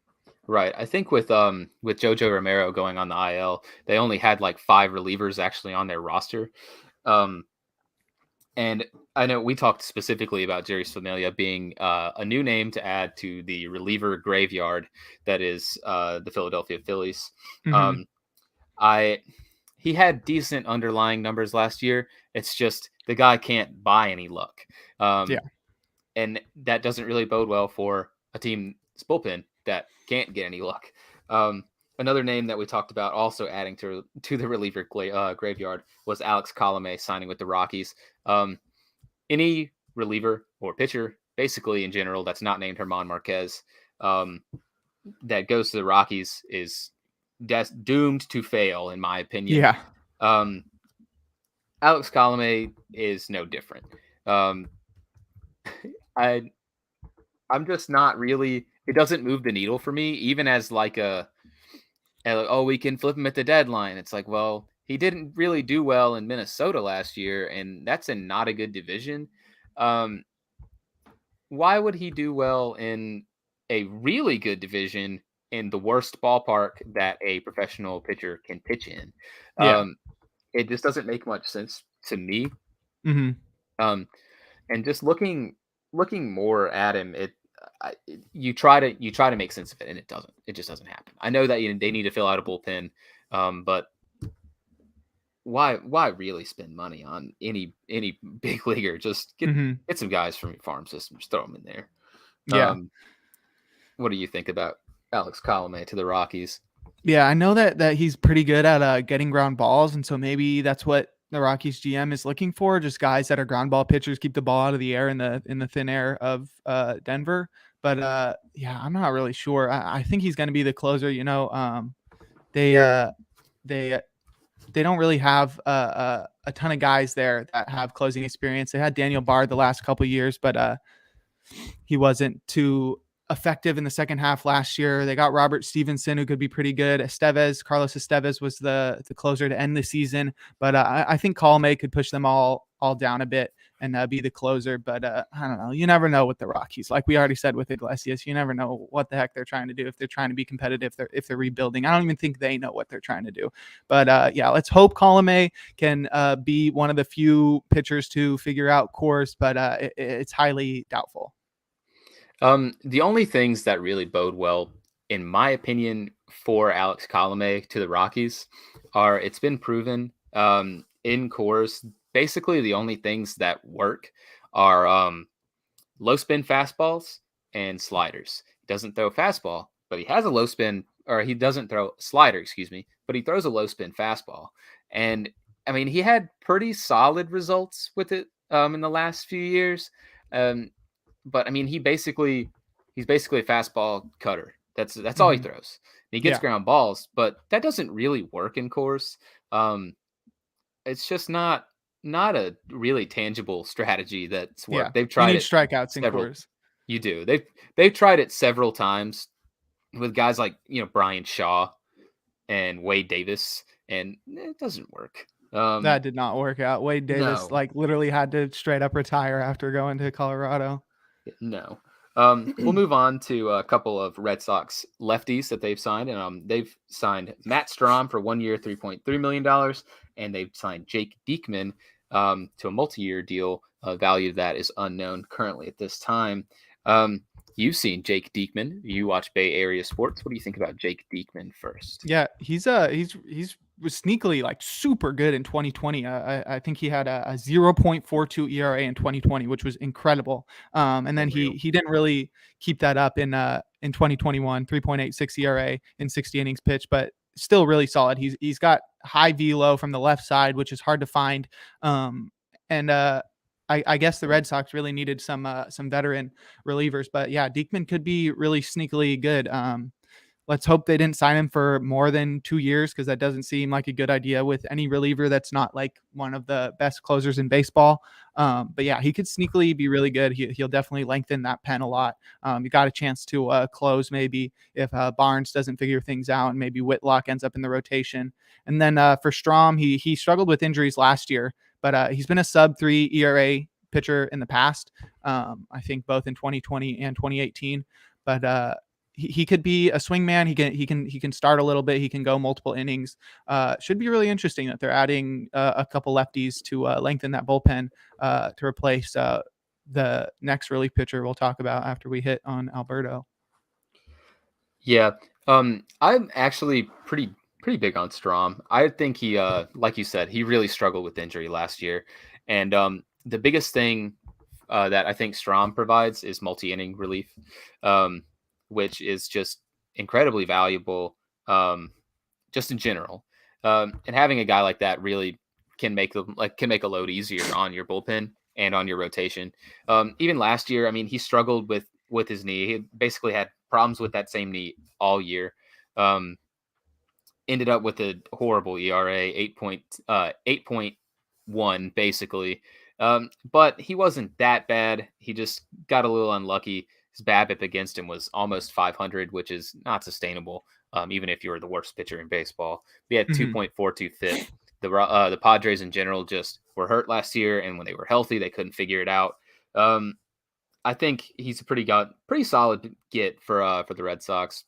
Right. I think with Jojo Romero going on the IL, they only had like 5 relievers actually on their roster. And I know we talked specifically about Jeurys Familia being a new name to add to the reliever graveyard that is the Philadelphia Phillies. Mm-hmm. He had decent underlying numbers last year. It's just the guy can't buy any luck. And that doesn't really bode well for a team's bullpen that can't get any luck. Another name that we talked about also adding to the reliever graveyard was Alex Colomé signing with the Rockies. Any reliever or pitcher, basically in general, that's not named Germán Marquez, that goes to the Rockies is doomed to fail, in my opinion. Yeah. Alex Colomé is no different. I'm just not really. It doesn't move the needle for me, even as we can flip him at the deadline. It's like, well, he didn't really do well in Minnesota last year, and that's not a good division. Why would he do well in a really good division in the worst ballpark that a professional pitcher can pitch in? It just doesn't make much sense to me. Mm-hmm. And just looking more at him, you try to make sense of it, and it doesn't. It just doesn't happen. I know that they need to fill out a bullpen, but why really spend money on any big leaguer? Just get some guys from your farm system, just throw them in there. Yeah. What do you think about Alex Colomé to the Rockies? Yeah, I know that he's pretty good at getting ground balls, and so maybe that's what the Rockies GM is looking for, just guys that are ground ball pitchers, keep the ball out of the air in the thin air of Denver. But I'm not really sure. I think he's going to be the closer. They don't really have a ton of guys there that have closing experience. They had Daniel Bard the last couple of years, but he wasn't too effective in the second half last year. They got Robert Stevenson, who could be pretty good. Carlos Estevez was the closer to end the season, but I think Colomé could push them all down a bit and be the closer. But I don't know. You never know with the Rockies. Like we already said with Iglesias, you never know what the heck they're trying to do. If they're trying to be competitive, if they're rebuilding, I don't even think they know what they're trying to do. But let's hope Colomé can be one of the few pitchers to figure out course, but it's highly doubtful. The only things that really bode well, in my opinion, for Alex Colomé to the Rockies are it's been proven in Coors. Basically, the only things that work are low spin fastballs and sliders. He doesn't throw a fastball, but he has a low spin, or he doesn't throw slider, but he throws a low spin fastball. And I mean, he had pretty solid results with it in the last few years. But I mean, he's basically a fastball cutter. That's all he throws. He gets ground balls, but that doesn't really work in Coors. It's just not a really tangible strategy that's worked. Yeah. They've tried it. Strikeouts in Coors. You do. They've tried it several times with guys like Brian Shaw and Wade Davis, and it doesn't work. That did not work out. Wade Davis literally had to straight up retire after going to Colorado. No. We'll move on to a couple of Red Sox lefties that they've signed. And they've signed Matt Strahm for 1 year, $3.3 million. And they've signed Jake Diekmann to a multi-year deal. Value that is unknown currently at this time. You've seen Jake Diekmann. You watch Bay Area sports. What do you think about Jake Diekmann first? Yeah, he's was sneakily super good in 2020. I think he had a 0.42 ERA in 2020, which was incredible. And then he didn't really keep that up in 2021, 3.86 ERA in 60 innings pitched, but still really solid. He's got high velo from the left side, which is hard to find. And I guess the Red Sox really needed some veteran relievers, but yeah, Diekmann could be really sneakily good. Let's hope they didn't sign him for more than 2 years, because that doesn't seem like a good idea with any reliever that's not like one of the best closers in baseball. But yeah, he could sneakily be really good. He'll definitely lengthen that pen a lot. You got a chance to close maybe if Barnes doesn't figure things out, and maybe Whitlock ends up in the rotation. And then for Strahm, he struggled with injuries last year, but he's been a sub-3 ERA pitcher in the past. I think both in 2020 and 2018. But he could be a swingman. He can start a little bit. He can go multiple innings. Should be really interesting that they're adding a couple lefties to lengthen that bullpen to replace the next relief pitcher we'll talk about after we hit on Alberto. Yeah. I'm actually pretty big on Strahm. I think he, like you said, he really struggled with injury last year. And the biggest thing that I think Strahm provides is multi-inning relief, which is just incredibly valuable, just in general. And having a guy like that really can make a load easier on your bullpen and on your rotation. Even last year, I mean, he struggled with his knee. He basically had problems with that same knee all year. Ended up with a horrible ERA, 8.1 basically. But he wasn't that bad. He just got a little unlucky. His BABIP against him was almost 500, which is not sustainable, even if you were the worst pitcher in baseball. We had 2.42 FIP. The Padres in general just were hurt last year, and when they were healthy, they couldn't figure it out. I think he's a pretty solid get for the Red Sox.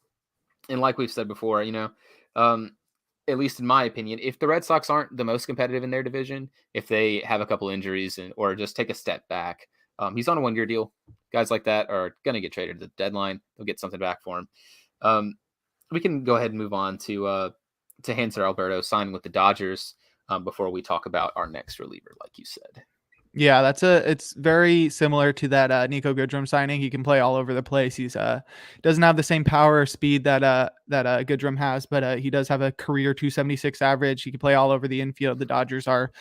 And like we've said before, at least in my opinion, if the Red Sox aren't the most competitive in their division, if they have a couple injuries or just take a step back, he's on a 1-year deal. Guys like that are going to get traded at the deadline. They'll get something back for him. We can go ahead and move on to Hanser Alberto signing with the Dodgers before we talk about our next reliever, like you said. Yeah, it's very similar to that Nico Goodroom signing. He can play all over the place. He's doesn't have the same power or speed that Goodroom has, but he does have a career 276 average. He can play all over the infield. The Dodgers are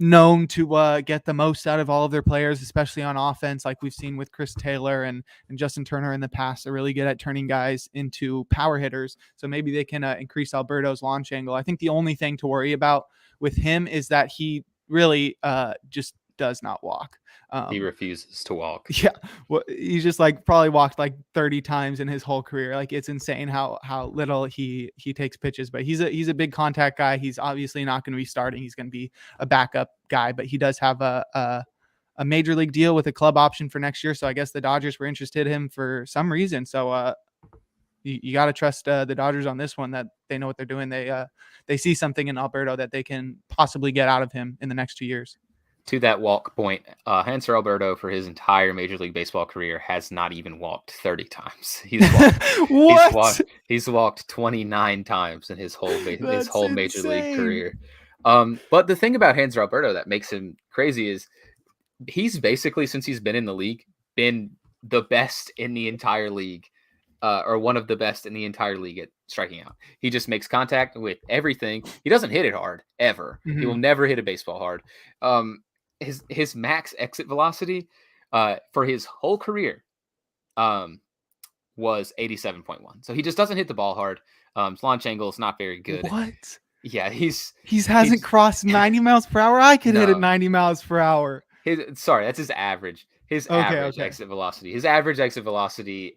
known to get the most out of all of their players, especially on offense, like we've seen with Chris Taylor and Justin Turner in the past. They're really good at turning guys into power hitters. So maybe they can increase Alberto's launch angle. I think the only thing to worry about with him is that he really just does not walk. He refuses to walk. Yeah. Well, he's just probably walked 30 times in his whole career. It's insane how little he takes pitches, but he's a big contact guy. He's obviously not going to be starting. He's going to be a backup guy, but he does have a major league deal with a club option for next year. So I guess the Dodgers were interested in him for some reason. So you got to trust the Dodgers on this one, that they know what they're doing. They see something in Alberto that they can possibly get out of him in the next 2 years. To that walk point, Hanser Alberto for his entire Major League Baseball career has not even walked 30 times. He's walked 29 times in his whole Major League career. But the thing about Hanser Alberto that makes him crazy is he's basically, since he's been in the league, been the best in the entire league, or one of the best in the entire league at striking out. He just makes contact with everything. He doesn't hit it hard ever. He will never hit a baseball hard. His max exit velocity for his whole career was 87.1. So he just doesn't hit the ball hard. His launch angle is not very good. What? Yeah, he hasn't crossed 90 miles per hour. I could hit at 90 miles per hour. That's his average. Exit velocity. His average exit velocity,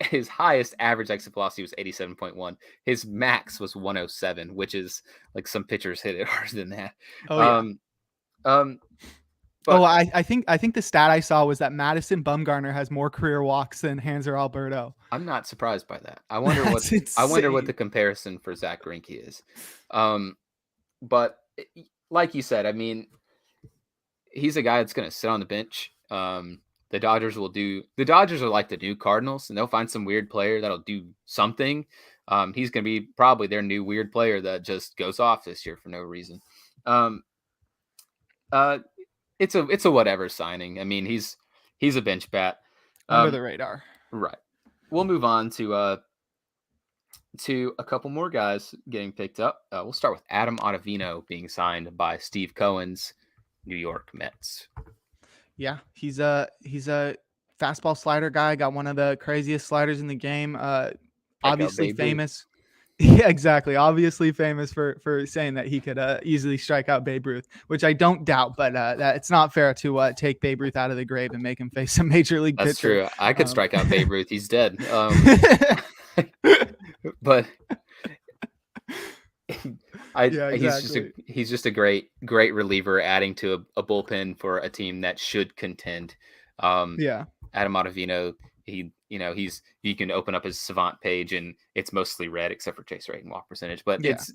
his highest average exit velocity was 87.1. His max was 107, which is some pitchers hit it harder than that. I think the stat I saw was that Madison Bumgarner has more career walks than Hanser Alberto. I'm not surprised by that. I wonder what the comparison for Zach Greinke is. But like you said, I mean, he's a guy that's going to sit on the bench. The Dodgers are like the new Cardinals, and they'll find some weird player that'll do something. He's going to be probably their new weird player that just goes off this year for no reason. It's a whatever signing. I mean, he's a bench bat. Under the radar. Right. We'll move on to a couple more guys getting picked up. We'll start with Adam Ottavino being signed by Steve Cohen's New York Mets. Yeah, he's a fastball slider guy. Got one of the craziest sliders in the game. Obviously Babe Ruth. famous. Yeah, exactly. Obviously famous for saying that he could easily strike out Babe Ruth, which I don't doubt. But that it's not fair to take Babe Ruth out of the grave and make him face a major league That's pitcher. true. I could strike out Babe Ruth. He's dead. But he's just a great reliever, adding to a bullpen for a team that should contend. Adam Ottavino, you can open up his Savant page and it's mostly red except for chase rate and walk percentage. But it's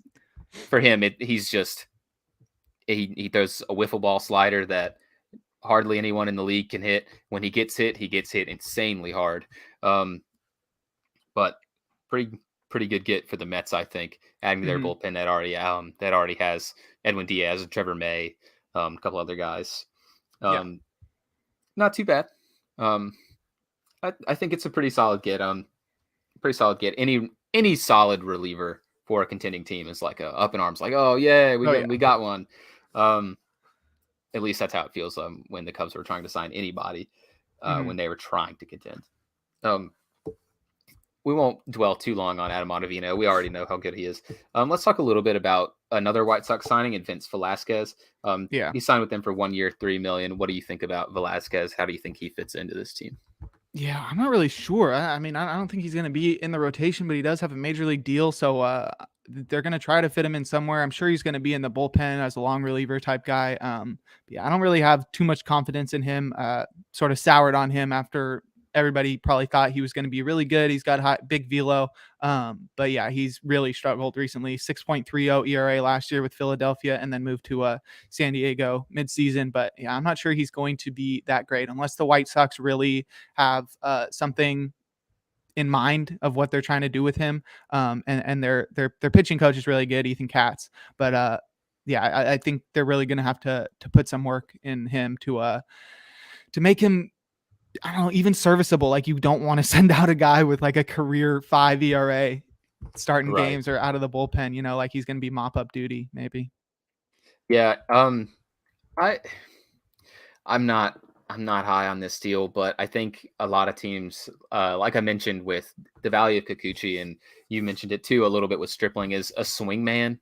for him, he's just he throws a wiffle ball slider that hardly anyone in the league can hit. When he gets hit insanely hard. But pretty good get for the Mets, I think, adding to their bullpen that already has Edwin Diaz and Trevor May, a couple other guys. Not too bad. I think it's a pretty solid get. Any solid reliever for a contending team is like up in arms, like, oh yeah, we got one. At least that's how it feels when the Cubs were trying to sign anybody when they were trying to contend. We won't dwell too long on Adam Ottavino. We already know how good he is. Let's talk a little bit about another White Sox signing, and Vince Velasquez. He signed with them for 1 year, $3 million. What do you think about Velasquez? How do you think he fits into this team? Yeah, I'm not really sure. I mean, I don't think he's going to be in the rotation, but he does have a major league deal. So they're going to try to fit him in somewhere. I'm sure he's going to be in the bullpen as a long reliever type guy. I don't really have too much confidence in him. Sort of soured on him after everybody probably thought he was going to be really good. He's got big velo. But yeah, he's really struggled recently. 6.30 ERA last year with Philadelphia and then moved to San Diego midseason. But yeah, I'm not sure he's going to be that great unless the White Sox really have something in mind of what they're trying to do with him. And their pitching coach is really good, Ethan Katz. But I think they're really going to have to put some work in him to make him, I don't know, even serviceable. Like, you don't want to send out a guy with like a career 5 ERA starting games or out of the bullpen, like he's going to be mop up duty maybe. Yeah. I'm not high on this deal, but I think a lot of teams, like I mentioned with the value of Kikuchi, and you mentioned it too a little bit with Stripling, is a swingman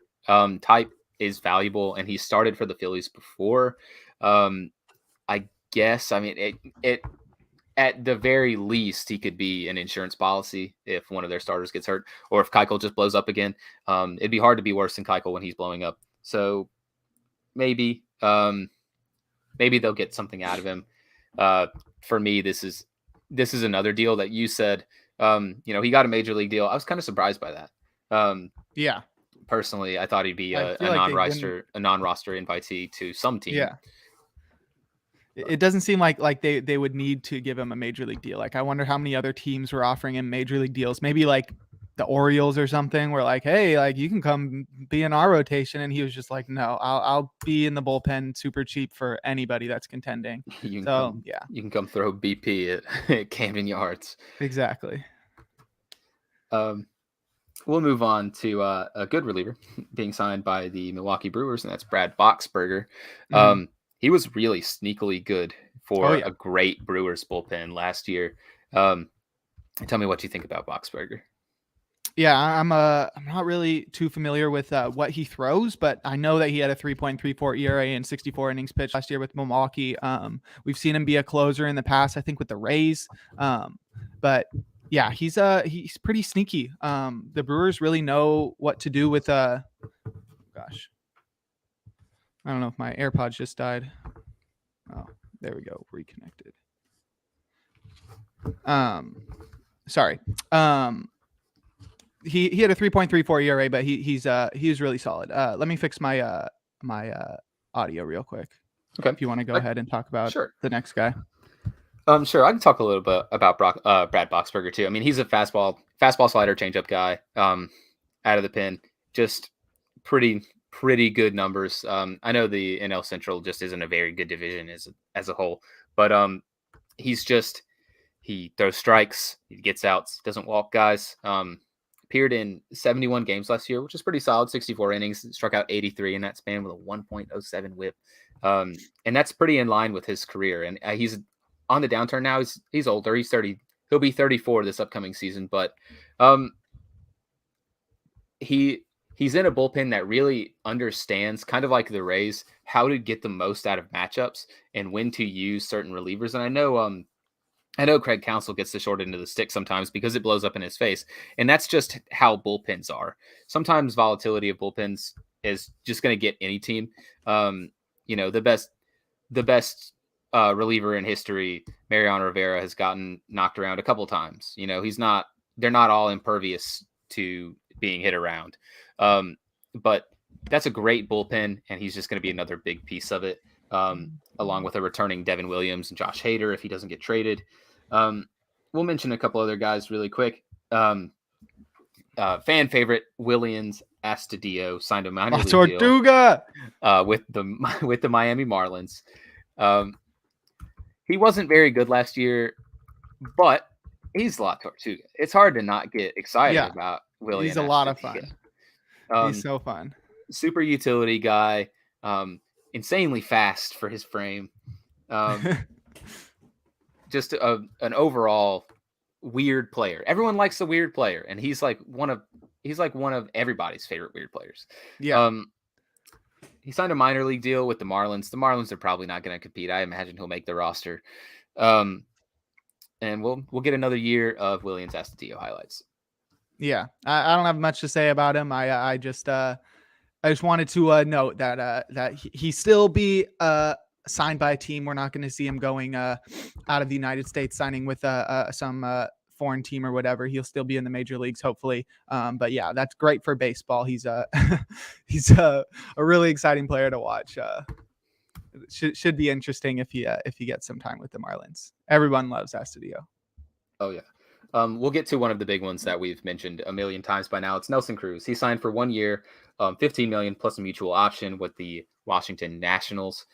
type is valuable, and he started for the Phillies before. I guess, I mean, it at the very least, he could be an insurance policy if one of their starters gets hurt, or if Keuchel just blows up again. It'd be hard to be worse than Keuchel when he's blowing up. So maybe they'll get something out of him. For me, this is another deal that you said, he got a major league deal. I was kind of surprised by that. Personally, I thought he'd be a non-roster invitee to some team. Yeah. It doesn't seem like they would need to give him a major league deal. Like, I wonder how many other teams were offering him major league deals. Maybe like the Orioles or something, were like, hey, like, you can come be in our rotation. And he was just like, no, I'll be in the bullpen super cheap for anybody that's contending. You can come throw BP at Camden Yards. Exactly. We'll move on to a good reliever being signed by the Milwaukee Brewers, and that's Brad Boxberger. He was really sneakily good for a great Brewers bullpen last year. Tell me what you think about Boxberger. Yeah, I'm not really too familiar with what he throws, but I know that he had a 3.34 ERA and 64 innings pitched last year with Milwaukee. We've seen him be a closer in the past, I think, with the Rays. But yeah, he's pretty sneaky. The Brewers really know what to do with gosh. I don't know if my AirPods just died. Oh, there we go. Reconnected. Sorry. He had a 3.34 ERA, but he was really solid. Let me fix my my audio real quick. Okay. If you want to go ahead and talk about the next guy. Sure. I can talk a little bit about Brad Boxberger too. I mean, he's a fastball slider, changeup guy. Out of the pen, just pretty good numbers. I know the NL Central just isn't a very good division as a whole, but he throws strikes, he gets outs, doesn't walk guys. Appeared in 71 games last year, which is pretty solid. 64 innings, struck out 83 in that span with a 1.07 WHIP. And that's pretty in line with his career. And he's on the downturn now. He's older. He's 30. He'll be 34 this upcoming season. But he's in a bullpen that really understands, kind of like the Rays, how to get the most out of matchups and when to use certain relievers. And I know Craig Counsell gets the short end of the stick sometimes because it blows up in his face. And that's just how bullpens are. Sometimes volatility of bullpens is just going to get any team. The best reliever in history, Mariano Rivera, has gotten knocked around a couple times. They're not all impervious to being hit around. But that's a great bullpen, and he's just going to be another big piece of it, along with a returning Devin Williams and Josh Hader if he doesn't get traded. We'll mention a couple other guys really quick. Fan favorite Willians Astudillo signed a minor league Tortuga deal with the Miami Marlins. He wasn't very good last year, but he's La Tortuga. It's hard to not get excited about Willians. He's a lot of fun. He's so fun. Super utility guy. Insanely fast for his frame. Just an overall weird player. Everyone likes a weird player, and he's like one of everybody's favorite weird players. Yeah. He signed a minor league deal with the Marlins. The Marlins are probably not going to compete. I imagine he'll make the roster. And we'll get another year of Willians Astudillo highlights. Yeah, I don't have much to say about him. I just wanted to note that he still be signed by a team. We're not going to see him going out of the United States, signing with some foreign team or whatever. He'll still be in the major leagues, hopefully. But yeah, that's great for baseball. He's a really exciting player to watch. Should be interesting if he gets some time with the Marlins. Everyone loves Astudillo. Oh yeah. We'll get to one of the big ones that we've mentioned a million times by now. It's Nelson Cruz. He signed for 1 year, $15 million plus a mutual option with the Washington Nationals,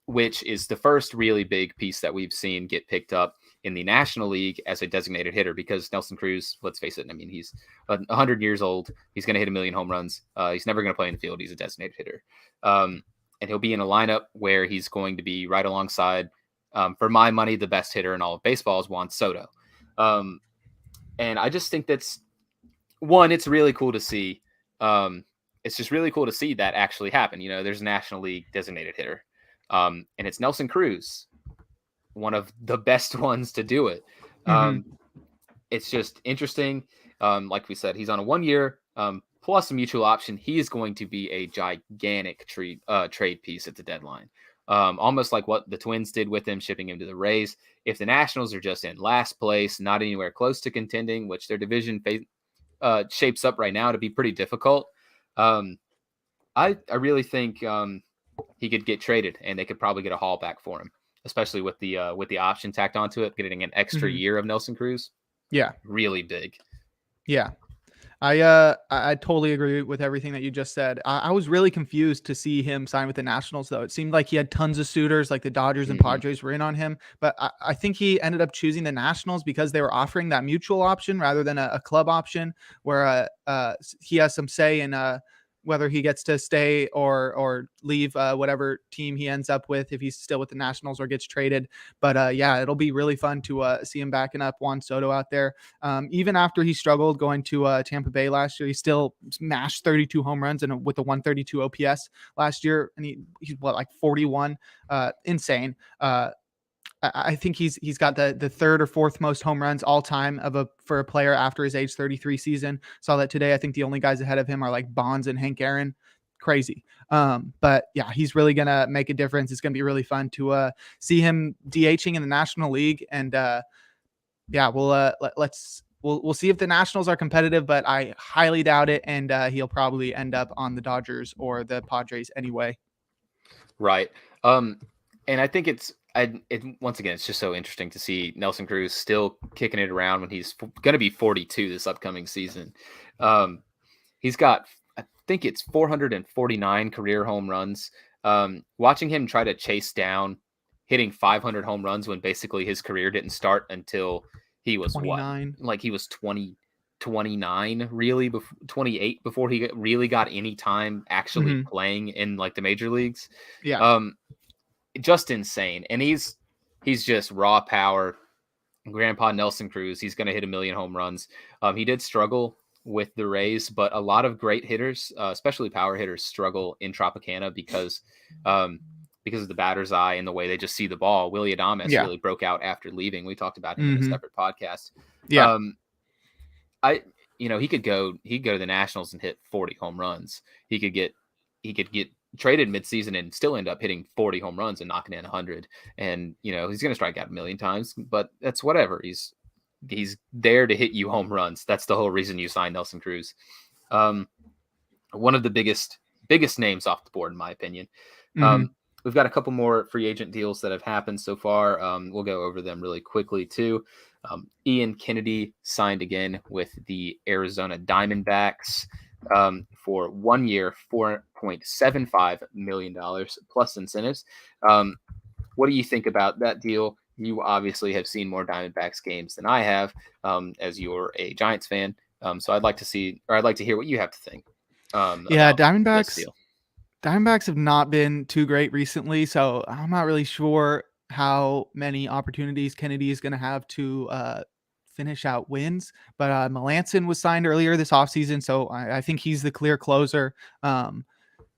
which is the first really big piece that we've seen get picked up in the National League as a designated hitter, because Nelson Cruz, let's face it, I mean, he's 100 years old. He's going to hit 1 million home runs. He's never going to play in the field. He's a designated hitter. And he'll be in a lineup where he's going to be right alongside, for my money, the best hitter in all of baseball is Juan Soto. And I just think that's one, it's really cool to see. It's just really cool to see that actually happen. There's a National League designated hitter. And it's Nelson Cruz, one of the best ones to do it. It's just interesting. Like we said, he's on a 1 year, plus a mutual option. He is going to be a gigantic trade piece at the deadline. Almost like what the Twins did with him, shipping him to the Rays. If the Nationals are just in last place, not anywhere close to contending, which their division shapes up right now to be pretty difficult, I really think he could get traded, and they could probably get a haul back for him, especially with the option tacked onto it, getting an extra year of Nelson Cruz. Yeah, really big. Yeah. I totally agree with everything that you just said. I was really confused to see him sign with the Nationals, though. It seemed like he had tons of suitors, like the Dodgers and Padres were in on him. But I think he ended up choosing the Nationals because they were offering that mutual option rather than a club option, where he has some say in whether he gets to stay or leave whatever team he ends up with, if he's still with the Nationals or gets traded. But yeah, it'll be really fun to see him backing up Juan Soto out there. Even after he struggled going to Tampa Bay last year, he still smashed 32 home runs and with a 132 OPS last year. And he's like 41, insane. I think he's got the third or fourth most home runs all time for a player after his age 33 season. Saw that today. I think the only guys ahead of him are like Bonds and Hank Aaron. Crazy. But yeah, he's really going to make a difference. It's going to be really fun to see him DHing in the National League. And yeah, we'll see if the Nationals are competitive, but I highly doubt it. And he'll probably end up on the Dodgers or the Padres anyway. Right. And I think once again, it's just so interesting to see Nelson Cruz still kicking it around when he's going to be 42 this upcoming season. He's got, I think it's 449 career home runs. Watching him try to chase down hitting 500 home runs when basically his career didn't start until he was 29. Like he was 20, 29, really, 28 before he really got any time actually playing in like the major leagues. Yeah. Just insane. And he's just raw power. Grandpa Nelson Cruz, he's going to hit 1 million home runs. He did struggle with the Rays, but a lot of great hitters, especially power hitters, struggle in Tropicana because of the batter's eye and the way they just see the ball. Willy Adames really broke out after leaving. We talked about him in a separate podcast. Yeah. He could go to the Nationals and hit 40 home runs. He could get traded midseason and still end up hitting 40 home runs and knocking in 100. And, he's going to strike out 1 million times, but that's whatever. He's there to hit you home runs. That's the whole reason you signed Nelson Cruz. One of the biggest names off the board, in my opinion. We've got a couple more free agent deals that have happened so far. We'll go over them really quickly too. Ian Kennedy signed again with the Arizona Diamondbacks for 1 year, $4.75 million plus incentives. What do you think about that deal? You obviously have seen more Diamondbacks games than I have, as you're a Giants fan. So I'd like to hear what you have to think. Diamondbacks have not been too great recently, so I'm not really sure how many opportunities Kennedy is going to have to finish out wins. But Melanson was signed earlier this offseason, so I think he's the clear closer.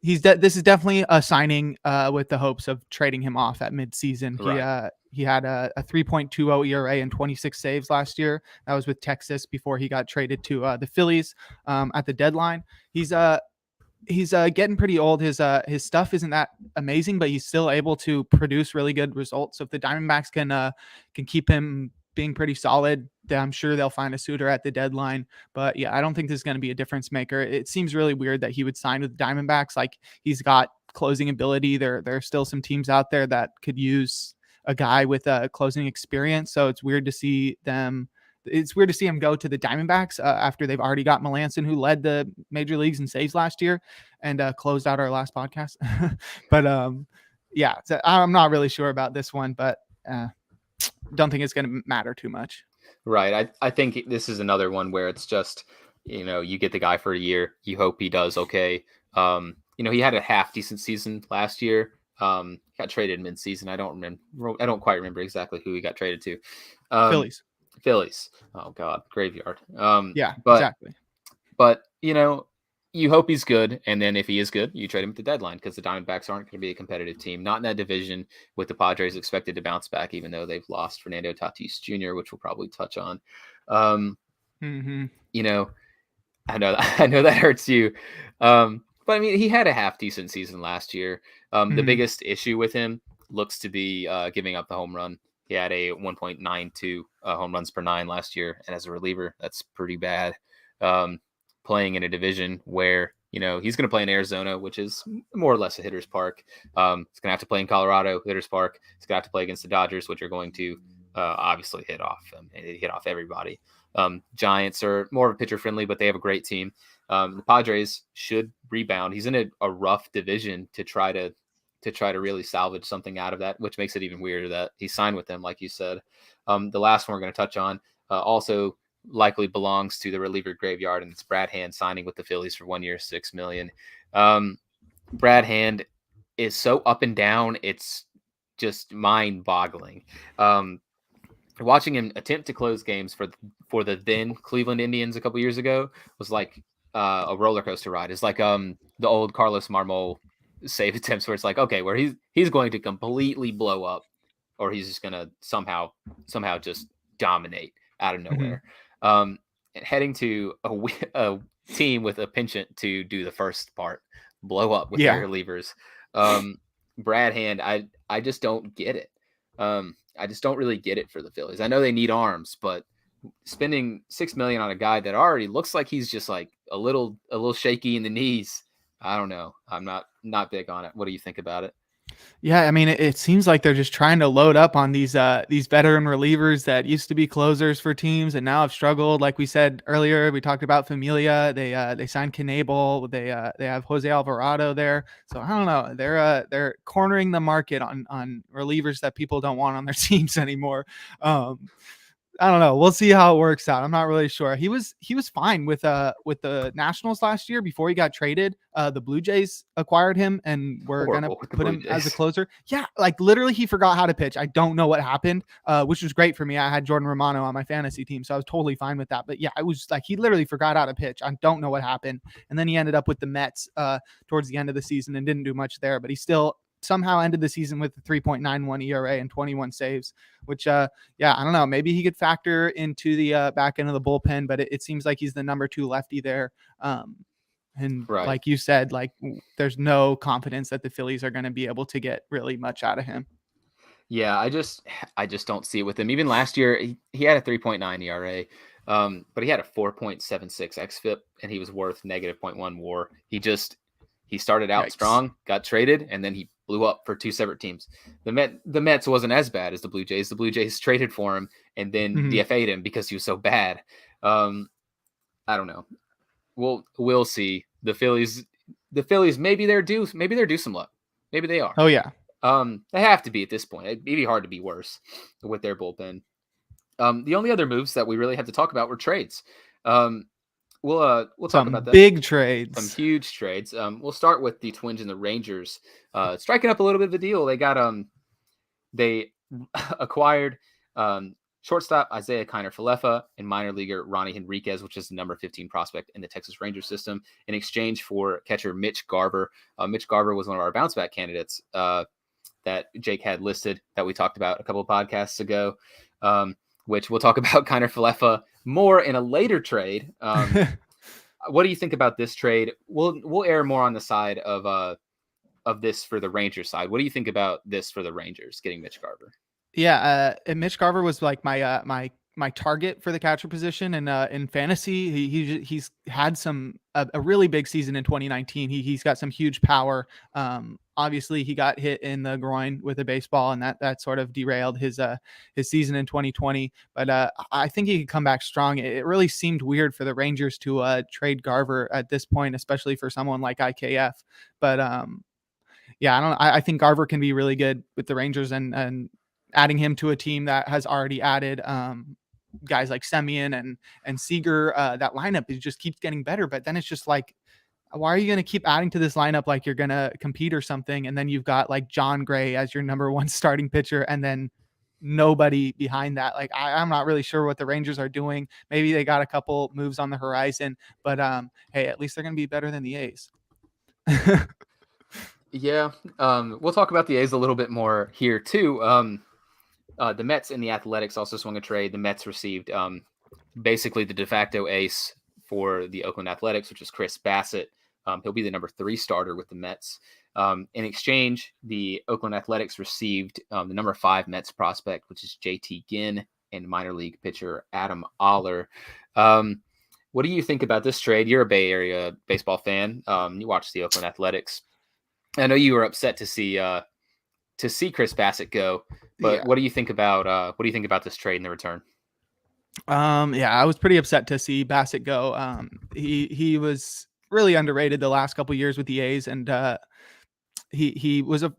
This is definitely a signing with the hopes of trading him off at midseason. Right. He had a 3.20 ERA and 26 saves last year. That was with Texas before he got traded to the Phillies at the deadline. He's getting pretty old. His stuff isn't that amazing, but he's still able to produce really good results. So if the Diamondbacks can keep him being pretty solid, then I'm sure they'll find a suitor at the deadline. But yeah, I don't think this is going to be a difference maker. It seems really weird that he would sign with the Diamondbacks. Like, he's got closing ability. There are still some teams out there that could use a guy with a closing experience. So it's weird to see him go to the Diamondbacks after they've already got Melanson, who led the major leagues in saves last year and closed out our last podcast. But so I'm not really sure about this one, but don't think it's going to matter too much. Right. I think this is another one where it's just, you get the guy for a year. You hope he does okay. He had a half decent season last year. Got traded mid-season. I don't quite remember exactly who he got traded to. Phillies. Oh God, graveyard. Exactly. But you hope he's good, and then if he is good, you trade him at the deadline, because the Diamondbacks aren't going to be a competitive team, not in that division, with the Padres expected to bounce back, even though they've lost Fernando Tatis Jr., which we'll probably touch on. I know that hurts you. But I mean, he had a half decent season last year. The biggest issue with him looks to be giving up the home run. He had a 1.92 home runs per 9 last year, and as a reliever, that's pretty bad. Playing in a division where he's going to play in Arizona, which is more or less a hitter's park. He's going to have to play in Colorado, hitter's park. He's going to have to play against the Dodgers, which are going to obviously hit off everybody. Giants are more of a pitcher friendly, but they have a great team. The Padres should rebound. He's in a rough division to try to really salvage something out of that, which makes it even weirder that he signed with them, like you said. The last one we're going to touch on also likely belongs to the reliever graveyard, and it's Brad Hand signing with the Phillies for 1 year, $6 million. Brad Hand is so up and down, it's just mind-boggling. Watching him attempt to close games for the then Cleveland Indians a couple years ago was like a roller coaster ride. It's like the old Carlos Marmol save attempts, where it's like, okay, where he's going to completely blow up, or he's just gonna somehow just dominate out of nowhere. Heading to a team with a penchant to do the first part, blow up with their relievers. Brad Hand, I just don't get it. I just don't really get it for the Phillies. I know they need arms, but spending $6 million on a guy that already looks like he's just like a little shaky in the knees, I don't know. I'm not big on it. What do you think about it? Yeah, I mean, it seems like they're just trying to load up on these veteran relievers that used to be closers for teams and now have struggled. Like we said earlier, we talked about Familia. They signed Knebel. They have Jose Alvarado there. So I don't know. They're cornering the market on relievers that people don't want on their teams anymore. I don't know. We'll see how it works out. I'm not really sure. He was fine with the Nationals last year before he got traded. The Blue Jays acquired him and were gonna Horrible with the put Blue him as a Jays. closer. Yeah, like literally he forgot how to pitch. I don't know what happened, which was great for me. I had Jordan Romano on my fantasy team, so I was totally fine with that. But yeah, I was like he literally forgot how to pitch. I don't know what happened. And then he ended up with the Mets towards the end of the season and didn't do much there, but he still somehow ended the season with a 3.91 ERA and 21 saves, which I don't know, maybe he could factor into the back end of the bullpen, but it seems like he's the number 2 lefty there. And Right. like you said, like there's no confidence that the Phillies are going to be able to get really much out of him. Yeah, I just don't see it with him. Even last year, he had a 3.9 ERA, but he had a 4.76 xFIP, and he was worth -0.1 WAR. He started out Yikes. strong, got traded, and then he blew up for 2 separate teams. The Mets wasn't as bad as the Blue Jays. The Blue Jays traded for him and then DFA'd him because he was so bad. I don't know. We'll see. The Phillies maybe they're due some luck. Maybe they are. Oh yeah. They have to be at this point. It'd be hard to be worse with their bullpen. The only other moves that we really had to talk about were trades. We'll talk about that. Big trades. Some huge trades. We'll start with the Twins and the Rangers striking up a little bit of a deal. They acquired shortstop Isaiah Kiner-Falefa and minor leaguer Ronnie Henriquez, which is the number 15 prospect in the Texas Rangers system, in exchange for catcher Mitch Garber. Mitch Garber was one of our bounce back candidates that Jake had listed that we talked about a couple of podcasts ago, which we'll talk about Kiner-Falefa more in a later trade. What do you think about this trade? We'll err more on the side of this for the Rangers side. What do you think about this for the Rangers getting Mitch Garber? Yeah, and Mitch Garber was like my target for the catcher position, and in fantasy, he's had a really big season in 2019. He's got some huge power. Obviously, he got hit in the groin with a baseball, and that sort of derailed his season in 2020. But I think he could come back strong. It really seemed weird for the Rangers to trade Garver at this point, especially for someone like IKF. But I think Garver can be really good with the Rangers, and adding him to a team that has already added guys like Semien and Seager, that lineup just keeps getting better. But then it's just like, why are you going to keep adding to this lineup like you're going to compete or something? And then you've got like John Gray as your number 1 starting pitcher, and then nobody behind that. Like I'm not really sure what the Rangers are doing. Maybe they got a couple moves on the horizon, but hey, at least they're going to be better than the A's. Yeah, we'll talk about the A's a little bit more here too. The Mets and the Athletics also swung a trade. The Mets received basically the de facto ace for the Oakland Athletics, which is Chris Bassett. He'll be the number 3 starter with the Mets. In exchange, the Oakland Athletics received the number 5 Mets prospect, which is JT Ginn, and minor league pitcher Adam Oller. What do you think about this trade? You're a Bay Area baseball fan. You watch the Oakland Athletics. I know you were upset to see Chris Bassett go, but what do you think about this trade and the return? I was pretty upset to see Bassett go. He was really underrated the last couple of years with the A's, and he was a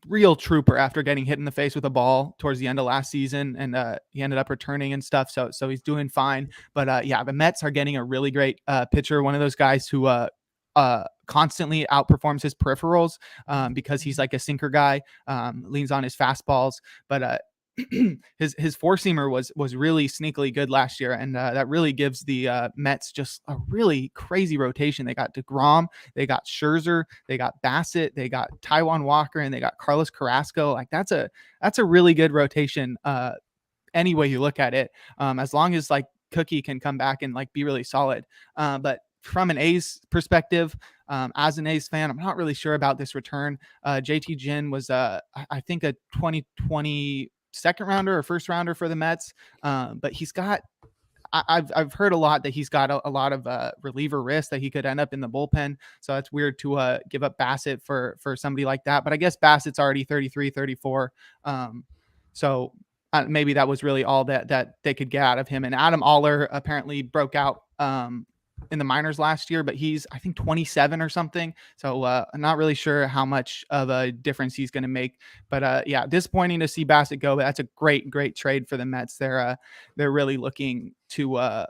real trooper after getting hit in the face with a ball towards the end of last season, and he ended up returning and stuff. So he's doing fine. But the Mets are getting a really great pitcher, one of those guys who constantly outperforms his peripherals because he's like a sinker guy, leans on his fastballs, but his four-seamer was really sneakily good last year, and that really gives the Mets just a really crazy rotation. They got DeGrom, they got Scherzer, they got Bassett, they got Taijuan Walker, and they got Carlos Carrasco. Like that's a really good rotation any way you look at it, as long as like Cookie can come back and like be really solid. But from an A's perspective, as an A's fan, I'm not really sure about this return. JT Ginn was I think a 2020 second rounder or first rounder for the Mets. But he's got, I've heard a lot that he's got a lot of reliever risk, that he could end up in the bullpen. So it's weird to give up Bassett for somebody like that. But I guess Bassett's already 33, 34. So maybe that was really all that they could get out of him. And Adam Oller apparently broke out in the minors last year, but he's, I think, 27 or something. So I'm not really sure how much of a difference he's going to make. But yeah, disappointing to see Bassett go. But that's a great trade for the Mets. They're really looking to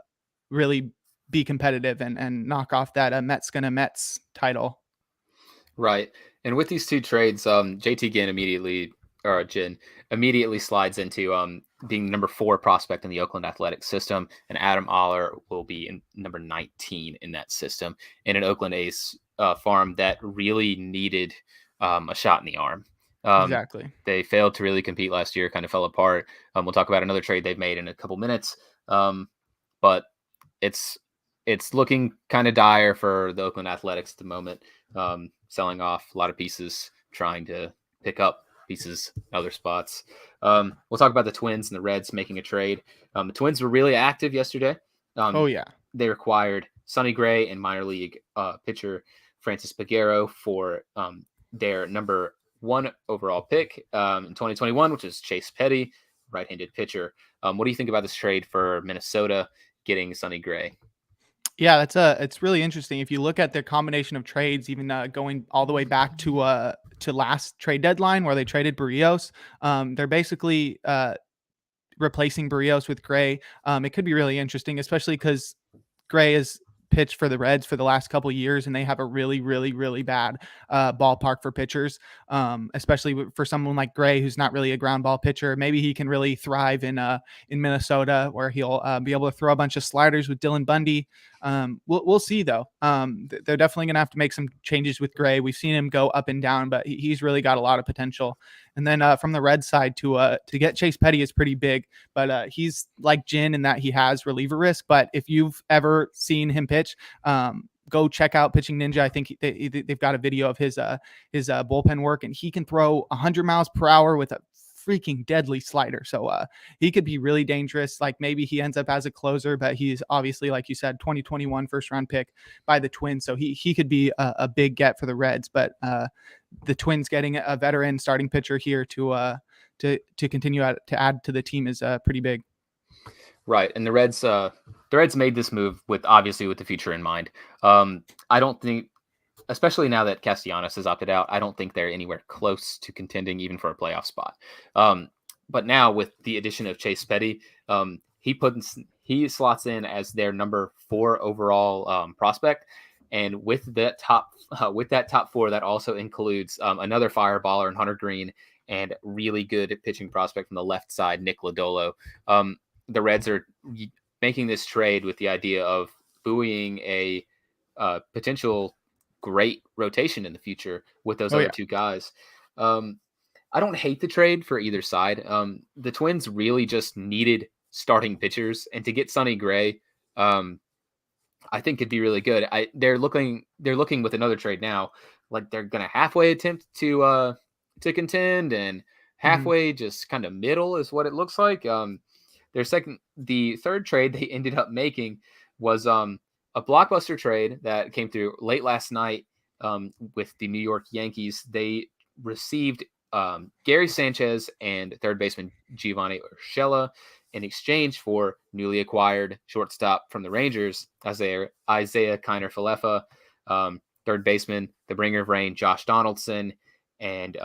really be competitive and knock off that Mets gonna Mets title. Right. And with these two trades, JT Ginn immediately slides into being number 4 prospect in the Oakland Athletics system, and Adam Oller will be in number 19 in that system in an Oakland A's farm that really needed a shot in the arm. Exactly. They failed to really compete last year, kind of fell apart. We'll talk about another trade they've made in a couple minutes, but it's looking kind of dire for the Oakland Athletics at the moment. Selling off a lot of pieces, trying to pick up pieces in other spots. We'll talk about the Twins and the Reds making a trade. The Twins were really active yesterday. They acquired Sonny Gray and minor league pitcher Francis Peguero for their number 1 overall pick in 2021, which is Chase Petty, right-handed pitcher. What do you think about this trade for Minnesota getting Sonny Gray? Yeah, it's really interesting. If you look at their combination of trades, even going all the way back to last trade deadline where they traded Barrios, they're basically replacing Barrios with Gray. It could be really interesting, especially because Gray is pitched for the Reds for the last couple of years, and they have a really, really, really bad ballpark for pitchers, especially for someone like Gray, who's not really a ground ball pitcher. Maybe he can really thrive in Minnesota, where he'll be able to throw a bunch of sliders with Dylan Bundy. We'll see, though. They're definitely going to have to make some changes with Gray. We've seen him go up and down, but he's really got a lot of potential. And then from the Red side to get Chase Petty is pretty big, but he's like Jin in that he has reliever risk. But if you've ever seen him pitch, go check out Pitching Ninja. I think they've got a video of his bullpen work, and he can throw 100 miles per hour with a freaking deadly slider. So he could be really dangerous. Like maybe he ends up as a closer, but he's obviously, like you said, 2021 first round pick by the Twins. So he could be a big get for the Reds, but the Twins getting a veteran starting pitcher here to continue to add to the team is pretty big. Right. And the Reds made this move with the future in mind. I don't think, especially now that Castellanos has opted out, I don't think they're anywhere close to contending even for a playoff spot. But now with the addition of Chase Petty, he slots in as their number 4 overall prospect. And with that top 4, that also includes another fireballer in Hunter Green and really good pitching prospect from the left side, Nick Lodolo. The Reds are making this trade with the idea of buoying a potential great rotation in the future with those other 2 guys. I don't hate the trade for either side. The Twins really just needed starting pitchers, and to get Sonny Gray, I think it'd be really good. They're looking with another trade now, like they're gonna halfway attempt to contend, and halfway just kind of middle is what it looks like. The third trade they ended up making was a blockbuster trade that came through late last night with the New York Yankees. They received Gary Sanchez and third baseman Giovanni Urshela in exchange for newly acquired shortstop from the Rangers, Isaiah Kiner-Falefa, third baseman, the bringer of rain, Josh Donaldson, and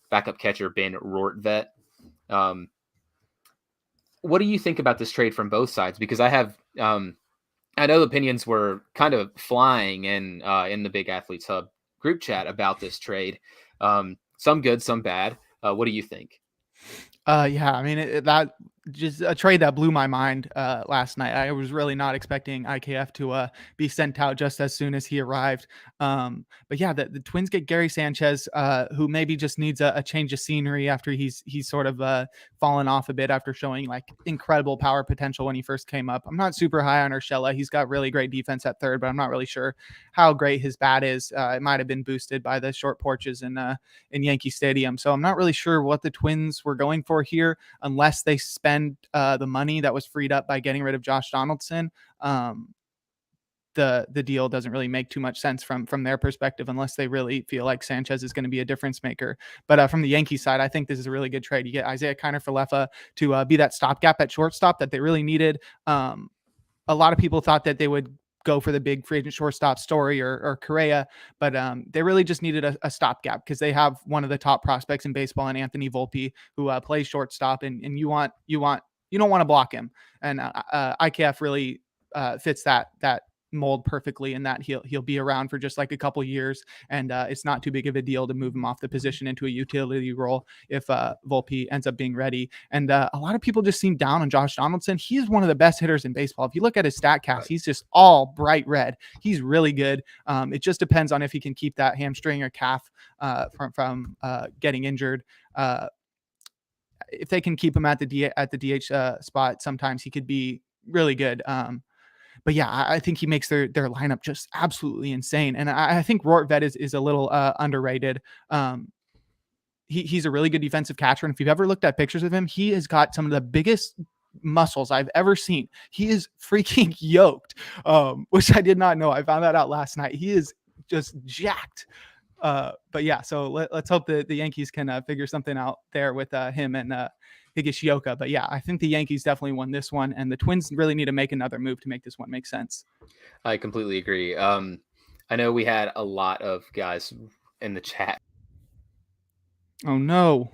backup catcher Ben Rortvedt. What do you think about this trade from both sides? Because I know the opinions were kind of flying in the Big Athletes Hub group chat about this trade. Some good, some bad. What do you think? Yeah, I mean, that just a trade that blew my mind last night. I was really not expecting IKF to be sent out just as soon as he arrived. But yeah, the Twins get Gary Sanchez, who maybe just needs a change of scenery after he's sort of fallen off a bit after showing like incredible power potential when he first came up. I'm not super high on Urshela. He's got really great defense at third, but I'm not really sure how great his bat is. It might have been boosted by the short porches in Yankee Stadium. So I'm not really sure what the Twins were going for here, unless they spend the money that was freed up by getting rid of Josh Donaldson. The deal doesn't really make too much sense from their perspective, unless they really feel like Sanchez is going to be a difference maker. But from the Yankee side, I think this is a really good trade. You get Isaiah Kiner-Falefa to be that stopgap at shortstop that they really needed. A lot of people thought that they would go for the big free agent shortstop Story or Correa, but they really just needed a stopgap because they have one of the top prospects in baseball in Anthony Volpe, who plays shortstop, and you don't want to block him, and IKF really fits that mold perfectly, in that he'll be around for just like a couple years, and it's not too big of a deal to move him off the position into a utility role if Volpe ends up being ready. And a lot of people just seem down on Josh Donaldson. He's one of the best hitters in baseball. If you look at his StatCast, he's just all bright red. He's really good. It just depends on if he can keep that hamstring or calf from getting injured. If they can keep him at the DH spot, sometimes he could be really good. But yeah, I think he makes their lineup just absolutely insane. And I think Rortvedt is a little underrated. He's a really good defensive catcher. And if you've ever looked at pictures of him, he has got some of the biggest muscles I've ever seen. He is freaking yoked, which I did not know. I found that out last night. He is just jacked. But yeah, so let's hope that the Yankees can figure something out there with him and Higashioka. But yeah, I think the Yankees definitely won this one, and the Twins really need to make another move to make this one make sense. I completely agree. I know we had a lot of guys in the chat. Oh no,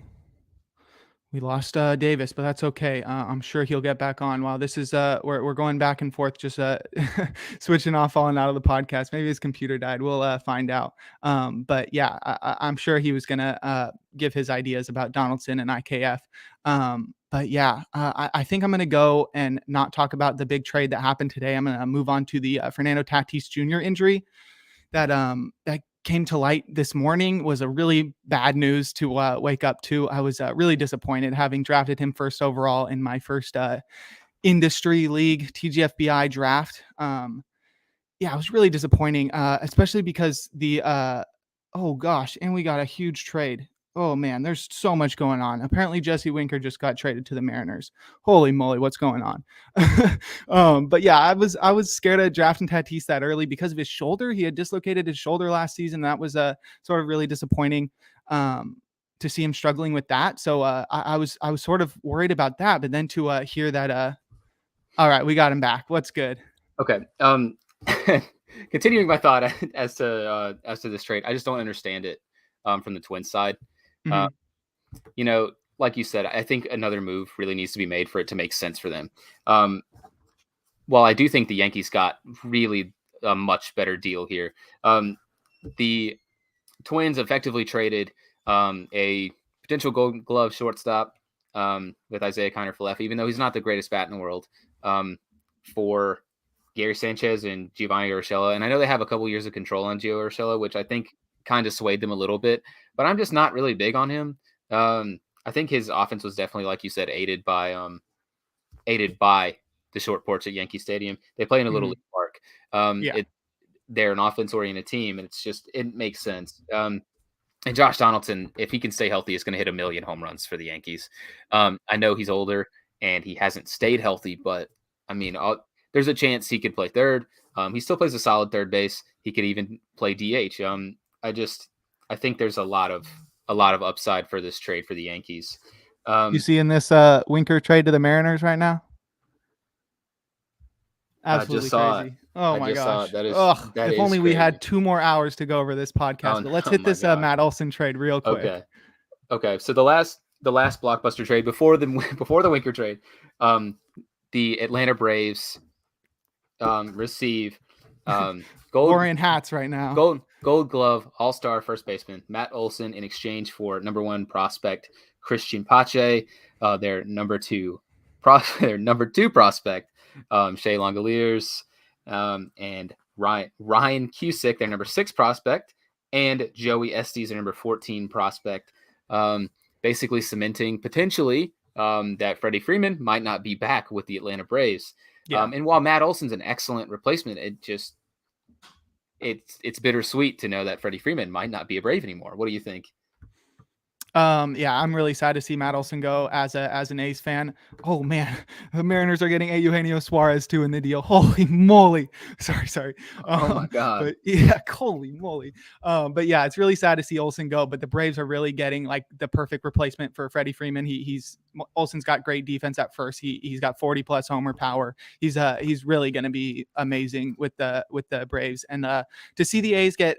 we lost Davis, but that's okay. I'm sure he'll get back on. While this is we're going back and forth, just switching off, falling out of the podcast. Maybe his computer died. We'll find out. But yeah, I'm sure he was gonna give his ideas about Donaldson and IKF. But yeah, I think I'm gonna go and not talk about the big trade that happened today. I'm gonna move on to the Fernando Tatis Jr. injury that came to light this morning. Was a really bad news to wake up to. I was really disappointed, having drafted him first overall in my first industry league TGFBI draft. Yeah, it was really disappointing, especially because oh gosh, and we got a huge trade. Oh man, there's so much going on. Apparently Jesse Winker just got traded to the Mariners. Holy moly, what's going on? But yeah, I was scared of drafting Tatis that early because of his shoulder. He had dislocated his shoulder last season. That was sort of really disappointing to see him struggling with that. So I was sort of worried about that. But then to hear that, all right, we got him back. What's good? Okay. Continuing my thought as to this trade, I just don't understand it from the Twins side. Mm-hmm. Like you said, I think another move really needs to be made for it to make sense for them. While I do think the Yankees got really a much better deal here, the Twins effectively traded a potential Gold Glove shortstop with Isaiah Kiner-Falefa, even though he's not the greatest bat in the world, for Gary Sanchez and Giovanni Urshela. And I know they have a couple years of control on Gio Urshela, which I think kind of swayed them a little bit, but I'm just not really big on him. I think his offense was definitely, like you said, aided by the short porch at Yankee Stadium. They play in a little league park. They're an offense-oriented team, and it makes sense. And Josh Donaldson, if he can stay healthy, is going to hit 1 million home runs for the Yankees. I know he's older and he hasn't stayed healthy, but I mean, there's a chance he could play third. He still plays a solid third base. He could even play DH. I think there's a lot of upside for this trade for the Yankees. You see in this Winker trade to the Mariners right now? Absolutely crazy. Oh my gosh. If only we had 2 more hours to go over this podcast. But let's hit this Matt Olson trade real quick. Okay. So the last blockbuster trade before the Winker trade, the Atlanta Braves receive Wearing hats right now. Gold Glove All-Star first baseman Matt Olson in exchange for number 1 prospect Christian Pache, their number 2 prospect Shea Langoliers, and Ryan Cusick, their number 6 prospect, and Joey Estes, their number 14 prospect. Basically cementing potentially that Freddie Freeman might not be back with the Atlanta Braves. Yeah. And while Matt Olson's an excellent replacement, it's bittersweet to know that Freddie Freeman might not be a Brave anymore. What do you think? Yeah, I'm really sad to see Matt Olson go as an A's fan. Oh man, the Mariners are getting Eugenio Suarez too in the deal. Holy moly! Sorry. Oh my God. But yeah, holy moly. But yeah, it's really sad to see Olson go. But the Braves are really getting like the perfect replacement for Freddie Freeman. Olson's got great defense at first. He's got 40+ homer power. He's really going to be amazing with the Braves. And to see the A's get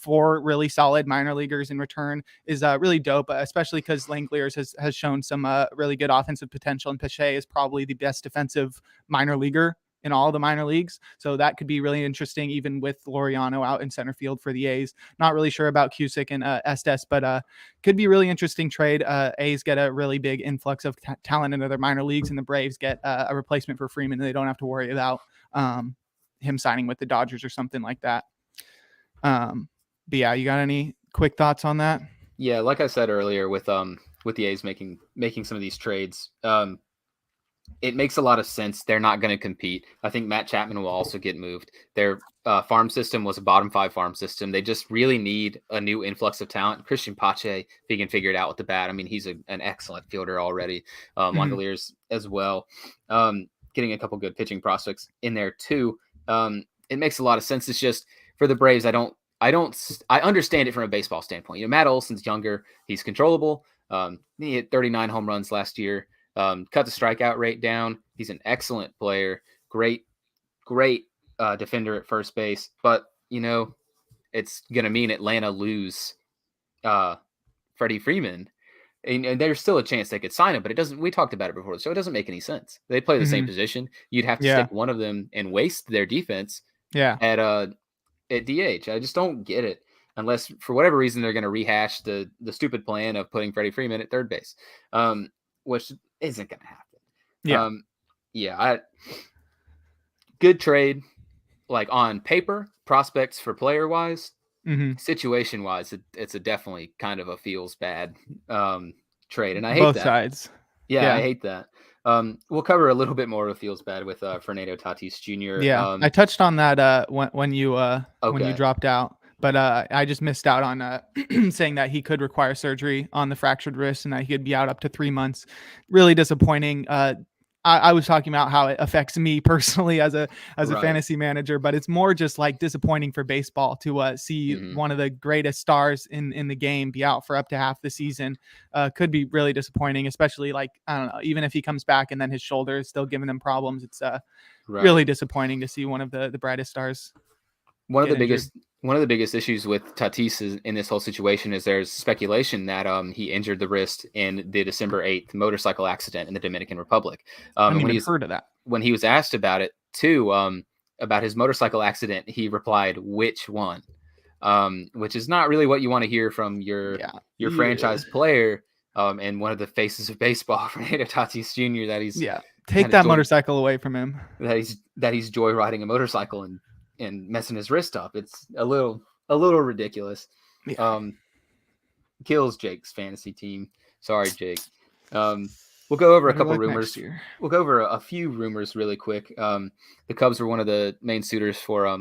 4 really solid minor leaguers in return is really dope, especially because Langeliers has shown some really good offensive potential, and Pache is probably the best defensive minor leaguer in all the minor leagues. So that could be really interesting, even with Laureano out in center field for the A's. Not really sure about Cusick and Estes, but could be really interesting trade. A's get a really big influx of talent into their minor leagues, and the Braves get a replacement for Freeman. They don't have to worry about him signing with the Dodgers or something like that. But yeah, you got any quick thoughts on that? Yeah, like I said earlier, with the A's making some of these trades, it makes a lot of sense. They're not going to compete. I think Matt Chapman will also get moved. Their farm system was a bottom 5 farm system. They just really need a new influx of talent. Christian Pache, if he can figure it out with the bat. I mean, he's an excellent fielder already. Langeliers as well. Getting a couple good pitching prospects in there too. It makes a lot of sense. It's just for the Braves, I understand it from a baseball standpoint. You know, Matt Olson's younger. He's controllable. He hit 39 home runs last year. Cut the strikeout rate down. He's an excellent player. Great defender at first base. But, you know, it's going to mean Atlanta lose Freddie Freeman. And there's still a chance they could sign him, but it doesn't. We talked about it before, so it doesn't make any sense. They play the same position. You'd have to stick one of them and waste their defense at DH. I just don't get it, unless for whatever reason they're going to rehash the stupid plan of putting Freddie Freeman at third base, which isn't going to happen. Good trade, like on paper, prospects for player wise, situation wise, it's a definitely kind of a feels bad trade, and I hate both that. sides. Yeah, I hate that. We'll cover a little bit more of feels bad with Fernando Tatis Jr. Yeah, I touched on that when you dropped out, but I just missed out on saying that he could require surgery on the fractured wrist and that he could be out up to 3 months. Really disappointing. I was talking about how it affects me personally as a fantasy manager, but it's more just like disappointing for baseball to see one of the greatest stars in the game be out for up to half the season. Could be really disappointing, especially like, I don't know, even if he comes back and then his shoulder is still giving him problems. It's really disappointing to see one of the brightest stars. One of the biggest issues with Tatis in this whole situation is there's speculation that he injured the wrist in the December 8th motorcycle accident in the Dominican Republic. I haven't even heard of that. When he was asked about it too, about his motorcycle accident, he replied, "Which one?" Which is not really what you want to hear from your franchise player and one of the faces of baseball, Fernando Tatis Jr. That he's take that motorcycle away from him. That he's joyriding a motorcycle and messing his wrist up. It's a little ridiculous. Kills Jake's fantasy team. Sorry, Jake. We'll go over a couple rumors. We'll go over a few rumors really quick. The Cubs were one of the main suitors for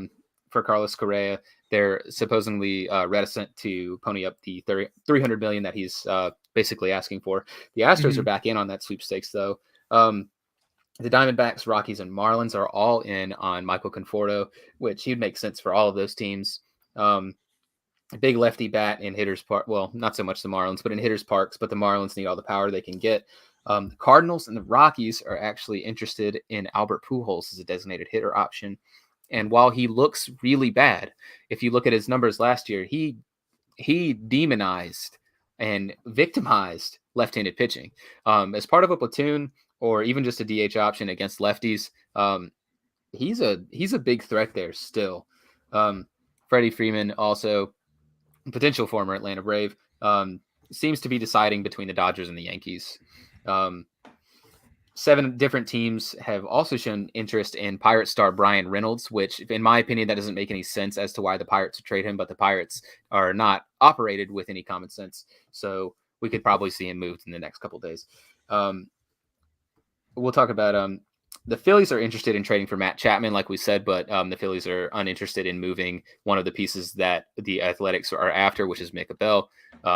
Carlos Correa. They're supposedly reticent to pony up the $300 million that he's basically asking for. The Astros are back in on that sweepstakes though. The Diamondbacks, Rockies, and Marlins are all in on Michael Conforto, which he'd make sense for all of those teams. Big lefty bat in hitters' park. Well, not so much the Marlins, but in hitters' parks. But the Marlins need all the power they can get. The Cardinals and the Rockies are actually interested in Albert Pujols as a designated hitter option. And while he looks really bad, if you look at his numbers last year, he demonized and victimized left-handed pitching. As part of a platoon, or even just a DH option against lefties, he's a big threat there still. Freddie Freeman, also potential former Atlanta Brave, seems to be deciding between the Dodgers and the Yankees. 7 different teams have also shown interest in Pirates star Bryant Reynolds, which, in my opinion, that doesn't make any sense as to why the Pirates would trade him, but the Pirates are not operated with any common sense, so we could probably see him moved in the next couple of days. We'll talk about the Phillies are interested in trading for Matt Chapman, like we said, but the Phillies are uninterested in moving one of the pieces that the Athletics are after, which is Micah Bell.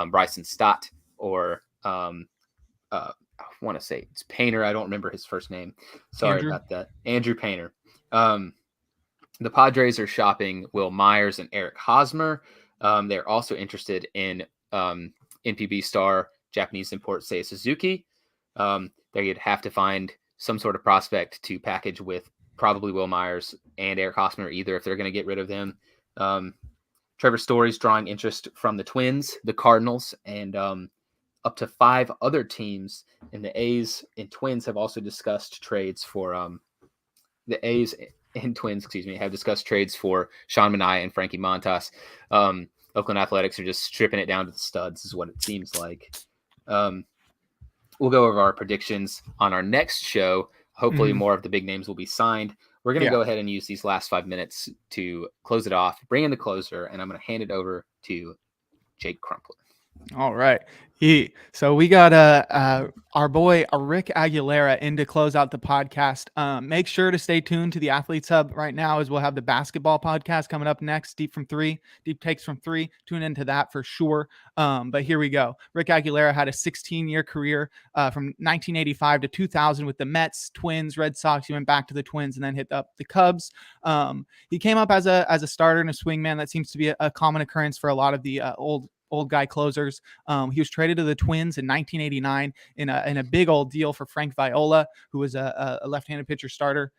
Bryson Stott or I want to say it's Painter. I don't remember his first name. Sorry about that. Andrew Painter. The Padres are shopping Will Myers and Eric Hosmer. They're also interested in NPB star Japanese import Seiya Suzuki. They'd have to find some sort of prospect to package with probably Will Myers and Eric Hosmer either if they're going to get rid of them. Trevor Story's drawing interest from the Twins, the Cardinals, and up to 5 other teams. And the A's and Twins have also discussed trades for the A's and Twins, have discussed trades for Sean Manaea and Frankie Montas. Oakland Athletics are just stripping it down to the studs is what it seems like. We'll go over our predictions on our next show. Hopefully more of the big names will be signed. We're going to go ahead and use these last 5 minutes to close it off, bring in the closer, and I'm going to hand it over to Jake Crumpler. All right. So we got our boy Rick Aguilera in to close out the podcast. Make sure to stay tuned to the Athletes Hub right now, as we'll have the basketball podcast coming up next, Deep Takes from 3. Tune into that for sure. But here we go. Rick Aguilera had a 16-year career from 1985 to 2000 with the Mets, Twins, Red Sox. He went back to the Twins and then hit up the Cubs. He came up as a starter and a swingman. That seems to be a common occurrence for a lot of the old guy closers. He was traded to the Twins in 1989 in a big old deal for Frank Viola, who was a left-handed pitcher starter.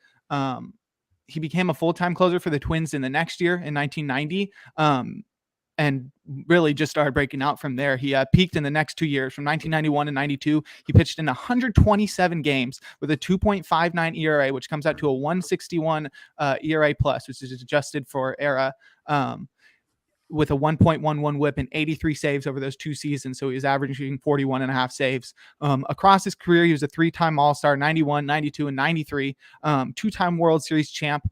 He became a full-time closer for the Twins in the next year in 1990. And really just started breaking out from there. He peaked in the next 2 years from 1991 to 92. He pitched in 127 games with a 2.59 ERA, which comes out to a 161 ERA plus, which is adjusted for ERA. With a 1.11 whip and 83 saves over those 2 seasons. So he was averaging 41.5 saves. Across his career, he was a 3-time All-Star, 91, 92, and 93. 2-time World Series champ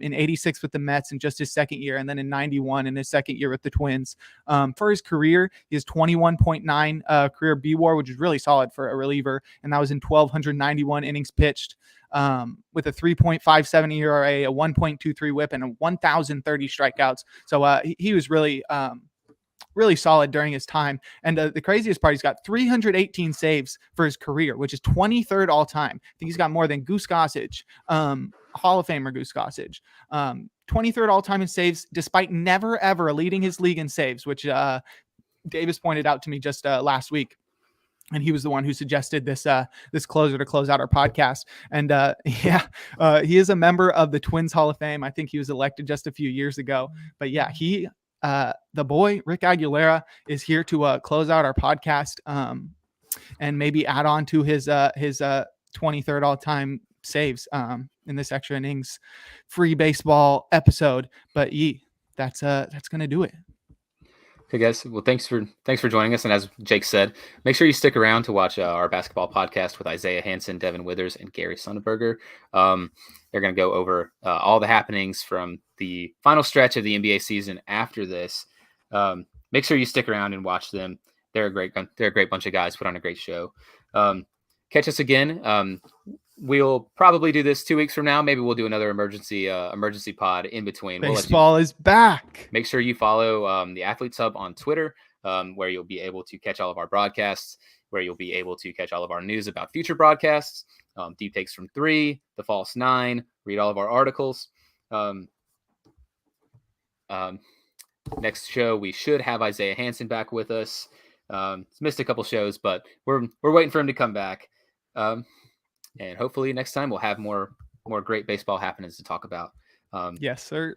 in 86 with the Mets in just his second year, and then in 91 in his second year with the Twins. For his career, he has 21.9 career B-WAR, which is really solid for a reliever, and that was in 1,291 innings pitched. With a 3.57 ERA, a 1.23 whip, and a 1,030 strikeouts. So he was really solid during his time. And the craziest part, he's got 318 saves for his career, which is 23rd all time. I think he's got more than Goose Gossage, Hall of Famer Goose Gossage. 23rd all time in saves, despite never ever leading his league in saves, which Davis pointed out to me just last week. And he was the one who suggested this closer to close out our podcast. And he is a member of the Twins Hall of Fame. I think he was elected just a few years ago. But yeah, the boy Rick Aguilera is here to close out our podcast and maybe add on to his 23rd all time saves in this extra innings free baseball episode. But that's gonna do it. Okay, guys. Well, thanks for joining us. And as Jake said, make sure you stick around to watch our basketball podcast with Isaiah Hansen, Devin Withers, and Gary Sonnenberger. They're going to go over all the happenings from the final stretch of the NBA season after this. Make sure you stick around and watch them. They're a great bunch of guys. Put on a great show. Catch us again. We'll probably do this 2 weeks from now. Maybe we'll do another emergency pod in between. Baseball is back. Make sure you follow the Athletes Hub on Twitter, where you'll be able to catch all of our broadcasts, where you'll be able to catch all of our news about future broadcasts, Deep Takes from 3, The False 9, read all of our articles. Next show, we should have Isaiah Hansen back with us. He's missed a couple shows, but we're waiting for him to come back. And hopefully next time we'll have more great baseball happenings to talk about. Yes, sir.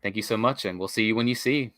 Thank you so much, and we'll see you when you see.